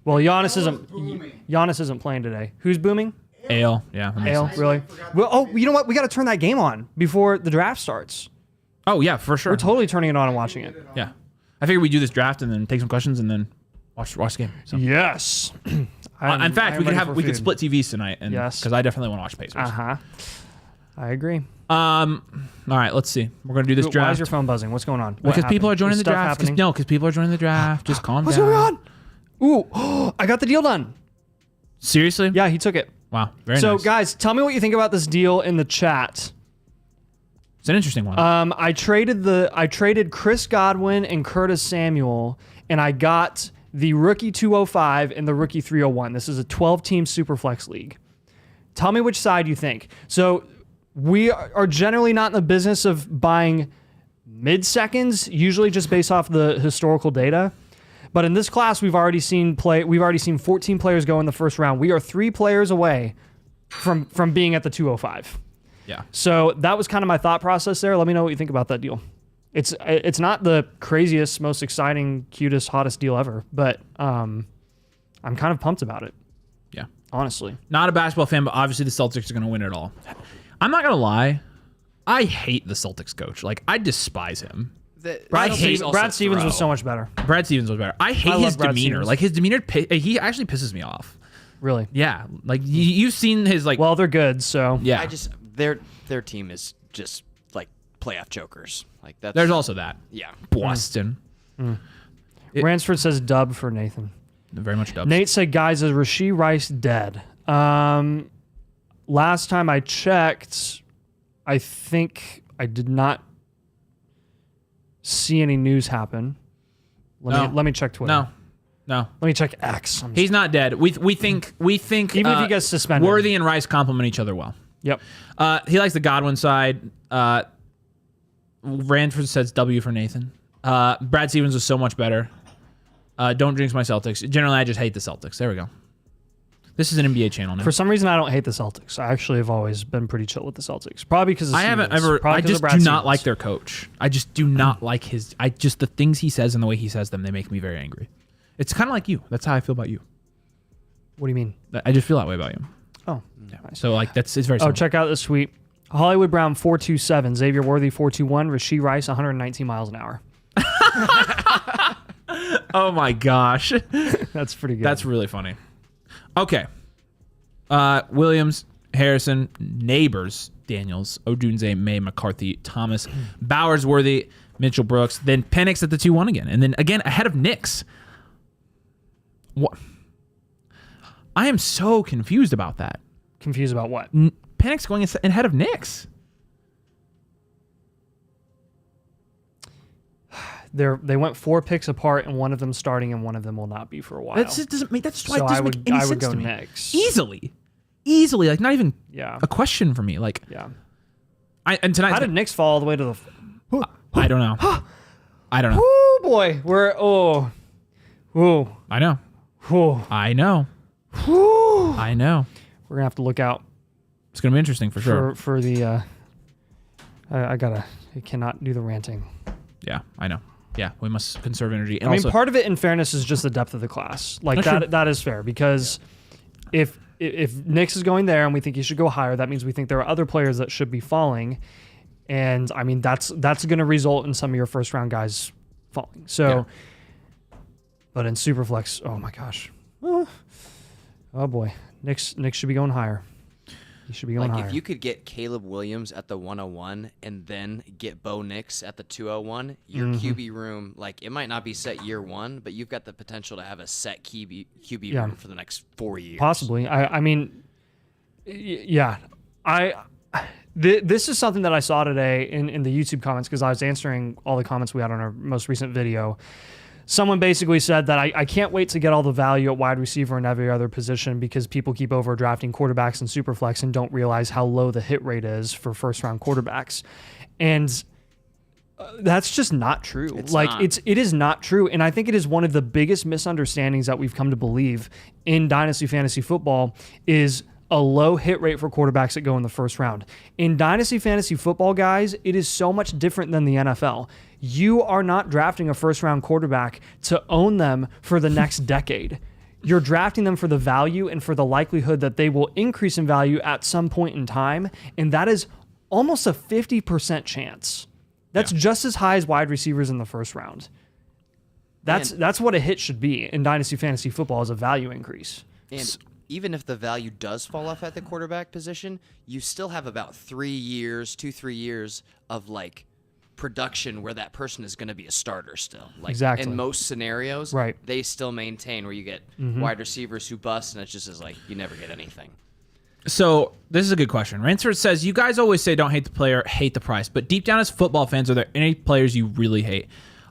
Well, Giannis booming. isn't playing today. Who's booming? Ale, yeah. that makes Ale, sense. really? Well, oh, you know what? We got to turn that game on before the draft starts. Oh, yeah, for sure. We're totally turning it on and watching it. Yeah. I figured we do this draft and then take some questions and then watch the game. So. Yes. In fact, we could split TVs tonight, and Yes. because I definitely want to watch Pacers. I agree. All right, let's see. We're gonna do this Why draft. is your phone buzzing? What's going on? Because people are joining Is the stuff draft. happening? Because people are joining the draft. Just calm What's down. going on? Ooh, I got the deal done. Seriously? Yeah, he took it. Wow. Very So, nice. guys, tell me what you think about this deal in the chat. It's an interesting one. I traded Chris Godwin and Curtis Samuel, and I got the rookie 205 and the rookie 301. This is a 12-team Superflex league. Tell me which side you think. So we are generally not in the business of buying mid-seconds, usually just based off the historical data. But in this class, we've already seen 14 players go in the first round. We are 3 players away from being at the 205. yeah. So that was kind of my thought process there. Let me know what you think about that deal. It's not the craziest, most exciting, cutest, hottest deal ever, but I'm kind of pumped about it, Yeah. honestly. Not a basketball fan, but obviously the Celtics are going to win it all. I'm not going to lie. I hate the Celtics coach. Like, I despise him. Brad Also Stevens was throw. so much better. Brad Stevens was better. I hate love his Brad demeanor. Stevens. Like, his demeanor, he actually pisses me off. Really. Yeah. Like, you've seen his, like, Well, they're good, so. yeah. Their team is just like playoff jokers. Like that's There's also that. yeah. Boston. It- Ransford says dub for Nathan. Very much dubs. Nate said, guys, is Rashee Rice dead? Last time I checked, I think I did not see any news happen. Let me check Twitter. No. Let me check X. He's not dead. We think Even if he gets suspended. Worthy and Rice complement each other well. Yep. He likes the Godwin side. Ranford says W for Nathan. Brad Stevens was so much better. Don't jinx my Celtics. Generally, I just hate the Celtics. There we go. This is an NBA channel now. For some reason, I don't hate the Celtics. I actually have always been pretty chill with the Celtics. Probably because I haven't ever. I just do not like their coach. I just do not like his. The things he says and the way he says them, they make me very angry. It's kind of like you. That's how I feel about you. What do you mean? I just feel that way about you. Oh. Yeah. Nice. So like it's very. Oh, Similar. check out this tweet. Hollywood Brown 427, Xavier Worthy 421, Rashee Rice 119 miles an hour. Oh my gosh. That's pretty good. That's really funny. Okay. Williams, Harrison, Neighbors, Daniels, Odunze, May, McCarthy, Thomas, Bowers, Worthy, Mitchell Brooks, then Penix at the 2-1 again. And then again ahead of Knicks. What? I am so confused about that. confused about what? Penix going ahead of Knicks. They went 4 picks apart, and one of them starting, and one of them will not be for a while. That just doesn't make. That's why So it doesn't I would- make any I would sense go to me. Knicks. Easily, like not even Yeah. a question for me. Like, Yeah. and tonight, How did Knicks fall all the way to the? I don't know. I don't know. Oh boy, I know. oh. I know. I know. We're gonna have to look out It's gonna be interesting for sure. for the. I cannot do the ranting. Yeah, I know. Yeah, we must conserve energy. And I mean, also, part of it, in fairness, is just the depth of the class. Like That's true. that is fair because if Knicks is going there and we think he should go higher, that means we think there are other players that should be falling, and I mean that's going to result in some of your first round guys falling. So, but in Superflex, oh my gosh, oh boy, Knicks should be going higher. He should be going higher. If you could get Caleb Williams at the 101 and then get Bo Nix at the 201, your QB room, like it might not be set year 1, but you've got the potential to have a set QB Yeah. room for the next 4 years. Possibly. I mean, yeah. This is something that I saw today in the YouTube comments because I was answering all the comments we had on our most recent video. Someone basically said that I can't wait to get all the value at wide receiver and every other position because people keep overdrafting quarterbacks in Superflex and don't realize how low the hit rate is for first-round quarterbacks. And that's just not true. It is not true. And I think it is one of the biggest misunderstandings that we've come to believe in Dynasty Fantasy Football is a low hit rate for quarterbacks that go in the first round. In Dynasty Fantasy Football, guys, it is so much different than the NFL. You are not drafting a first-round quarterback to own them for the next decade. You're drafting them for the value and for the likelihood that they will increase in value at some point in time, and that is almost a 50% chance. That's just as high as wide receivers in the first round. That's what a hit should be in Dynasty Fantasy Football, is a value increase. And even if the value does fall off at the quarterback position, you still have about 3 years, 2-3 years of like production where that person is going to be a starter still. Like Exactly. in most scenarios, Right. they still maintain where you get wide receivers who bust, and it's just as like you never get anything. So this is a good question. Ransford says, you guys always say don't hate the player, hate the price. But deep down as football fans, are there any players you really hate?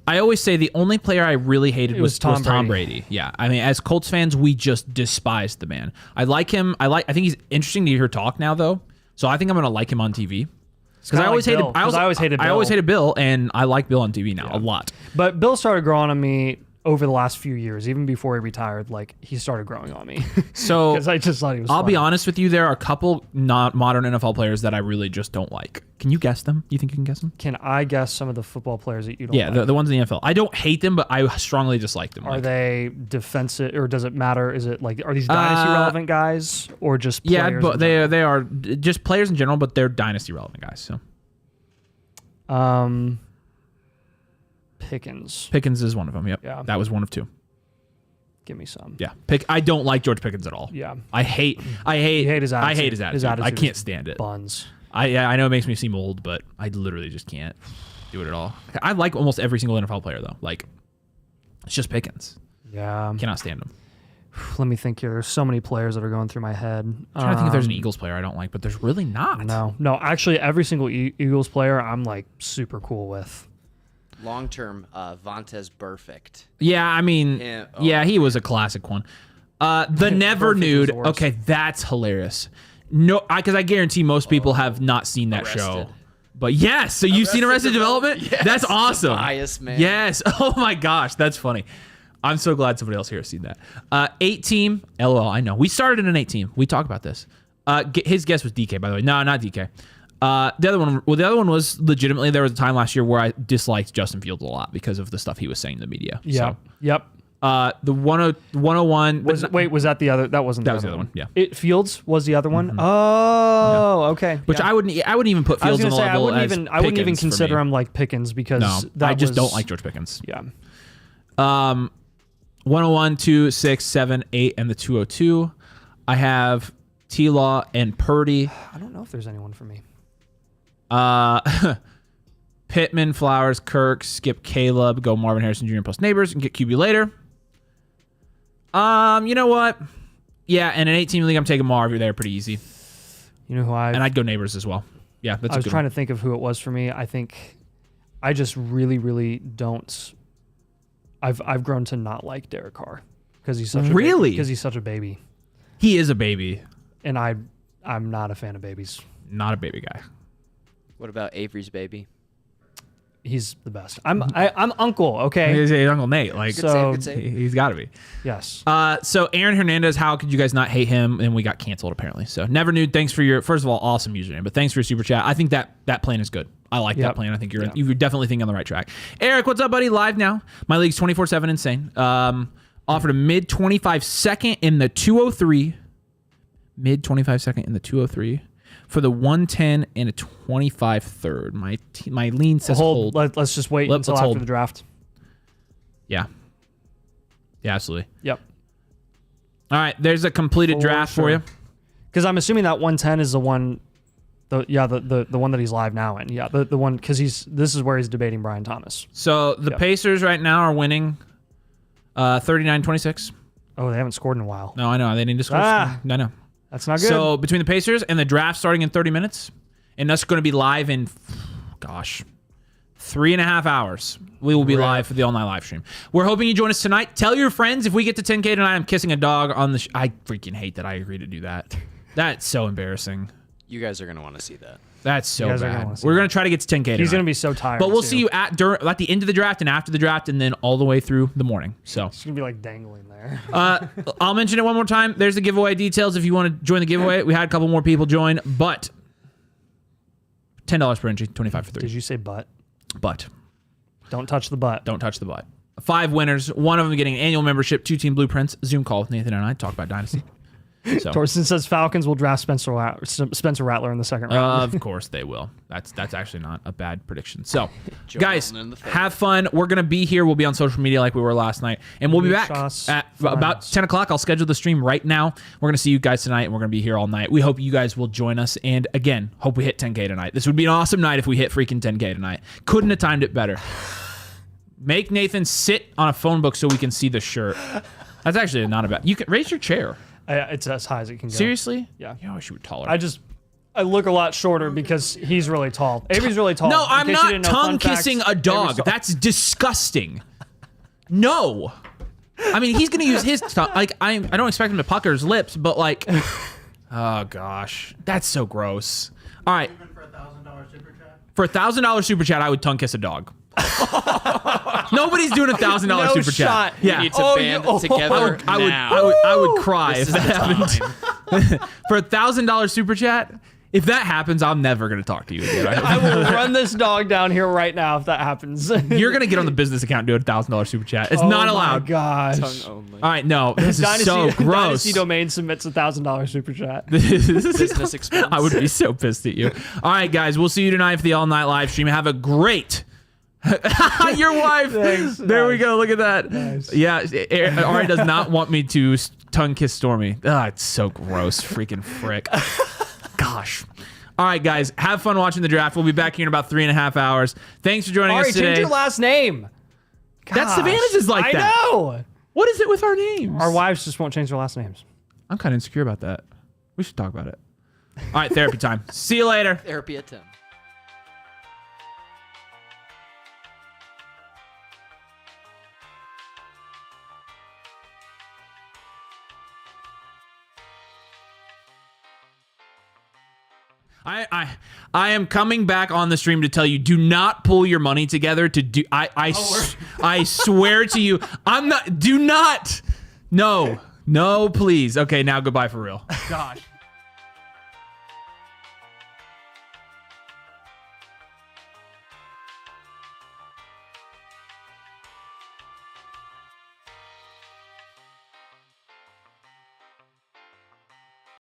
I always say the only player I really hated was Tom Brady. Yeah. I mean, as Colts fans, we just despise the man. I like him. I think he's interesting to hear talk now, though. So I think I'm going to like him on TV. Because I always hated Bill. I always hated Bill, and I like Bill on TV now a lot. But Bill started growing on me over the last few years, even before he retired. Like, he started growing on me. So because I just thought he was I'll funny. be honest with you, there are a couple not modern NFL players that I really just don't like. Can you guess them? You think you can guess them? Can I guess some of the football players that you don't Yeah, like? the ones in the NFL. I don't hate them, but I strongly dislike them. Are they defensive, or does it matter? Is it like, are these dynasty relevant guys, or just players? Yeah, but in they general? are just players in general, but they're dynasty relevant guys. So Pickens is one of them. Yep. Yeah. That was one of two. Give me some. Yeah. I don't like George Pickens at all. Yeah. I hate You hate his attitude. I hate his attitude. I can't stand it. Buns. I know it makes me seem old, but I literally just can't do it at all. I like almost every single NFL player though. Like, it's just Pickens. Yeah. Cannot stand him. Let me think here. There's so many players that are going through my head. I'm trying to think if there's an Eagles player I don't like, but there's really not. No. Actually, every single Eagles player I'm like super cool with. Long term, Vontaze Burfict. Yeah, I mean, Yeah, he was a classic one. The Never Perfect Nude. is the worst. Okay, that's hilarious. No, because I guarantee most people have not seen that show. Arrested. But yes, so you've seen Arrested Development? Yes, That's awesome. bias, man. Yes. Oh my gosh, that's funny. I'm so glad somebody else here has seen that. 8-team. LOL, I know. We started in an 8-team. We talked about this. His guess was DK, by the way. No, not DK. The other one was legitimately, there was a time last year where I disliked Justin Fields a lot because of the stuff he was saying in the media. Yeah. So, Yep. the 101. Was that the other? That wasn't. That was the other one. Yeah. Fields was the other one. Oh, okay. Which Yeah. I wouldn't even put I was Fields on gonna the say I level wouldn't as even Pickens for consider me. him like Pickens because No, I just don't like George Pickens. Yeah. 101, 2, 6, 7, 8, and the 202. I have T-Law and Purdy. I don't know if there's anyone for me. Pittman, Flowers, Kirk, skip Caleb, go Marvin Harrison Jr. plus Neighbors, and get QB later. You know what? Yeah, in an 18 league, I'm taking Marv. You're there pretty easy. You know who And I'd go Neighbors as well. Yeah, that's I was trying to think of who it was for me. I think I just really, really don't. I've grown to not like Derek Carr because he's such a because he's such a baby, He is a baby, and I'm not a fan of babies. not a baby guy. What about Avery's baby? He's the best. I'm uncle. Okay. He's Uncle Nate. Like, So- Good save. he's got to be. Yes. So Aaron Hernandez, how could you guys not hate him? And we got canceled apparently. So Never Knew. Thanks for your, first of all, awesome username, but thanks for your super chat. I think that plan is good. I like that Yep. plan. I think you're Yeah. you're definitely thinking on the right track. Eric, what's up, buddy? Live now. My league's 24/7 insane. Offered a mid 25 second in the 203. Mid 25 second in the 203 for the 110 and a 25 third. My lean says hold. Let's just wait until let's after hold. the draft. Yeah. Yeah, absolutely. Yep. All right, there's a completed For draft for sure. you. Because I'm assuming that 110 is the one. The one that he's live now in. Yeah, the one because this is where he's debating Brian Thomas. So the Yep. Pacers right now are winning 39-26. Oh, they haven't scored in a while. No, I know. They need to score. Ah. No. That's not good. So between the Pacers and the draft starting in 30 minutes, and that's going to be live in, 3.5 hours. We will be live for the all-night live stream. We're hoping you join us tonight. Tell your friends if we get to 10K tonight, I'm kissing a dog on the I freaking hate that I agreed to do that. That's so embarrassing. You guys are going to want to see that. That's so guys are gonna bad. wanna see We're that. going to try to get to 10K tonight. He's gonna be so tired. But we'll too. see you at the end of the draft and after the draft and then all the way through the morning. So It's gonna be like dangling there. I'll mention it one more time. There's the giveaway details if you want to join the giveaway. We had a couple more people join, but $10 per entry, 25 for 3. Did you say butt? But Don't touch the butt. don't touch the butt. 5 winners, one of them getting an annual membership, 2 team blueprints, Zoom call with Nathan and I, talk about Dynasty. So, Torsten says Falcons will draft Spencer Rattler in the second round. of course they will. That's actually not a bad prediction. So, guys, Milton in the third. have fun. We're going to be here. We'll be on social media like we were last night. And we'll be back Shots at fired. about 10 o'clock. I'll schedule the stream right now. We're going to see you guys tonight, and we're going to be here all night. We hope you guys will join us. And, again, hope we hit 10K tonight. This would be an awesome night if we hit freaking 10K tonight. Couldn't have timed it better. Make Nathan sit on a phone book so we can see the shirt. That's actually not a bad. You can raise your chair. It's as high as it can go. Seriously? Yeah. You wish you were taller. I look a lot shorter because he's really tall. Avery's really tall. No, In I'm case you not didn't know, fun tongue kissing fact, a Avery's dog. tall. That's disgusting. No. I mean, he's gonna use his tongue. Like, I don't expect him to pucker his lips, but like, oh gosh, that's so gross. All right, Even for $1,000 super chat. for $1,000 super chat, I would tongue kiss a dog. Nobody's doing $1,000 No super shot. chat. Yeah, We need to band together I would cry if This is that the happened. time. For $1,000 super chat, if that happens, I'm never gonna talk to you again. I will run this dog down here right now if that happens. You're gonna get on the business account and do a $1,000 super chat. It's not Oh my allowed. gosh. Tongue only. All right, no, this is so gross. Dynasty Domain submits $1,000 super chat. Business expense. I would be so pissed at you. All right, guys, we'll see you tonight for the all night live stream. Have a great. Your wife. Thanks. There we Nice. go. Look at that. Nice. Yeah, Ari does not want me to tongue kiss Stormy. Ah, it's so gross. Freaking frick. Gosh. All right, guys, have fun watching the draft. We'll be back here in about 3.5 hours. Thanks for joining Ari, us today. change your last name. That's Gosh, Savannah's is like I that. know. What is it with our names? Our wives just won't change their last names. I'm kind of insecure about that. We should talk about it. All right, therapy time. See you later. Therapy at 10. I am coming back on the stream to tell you, do not pull your money together to do. I swear to you, I'm not. Do not. No, please. Okay, now goodbye for real. Gosh.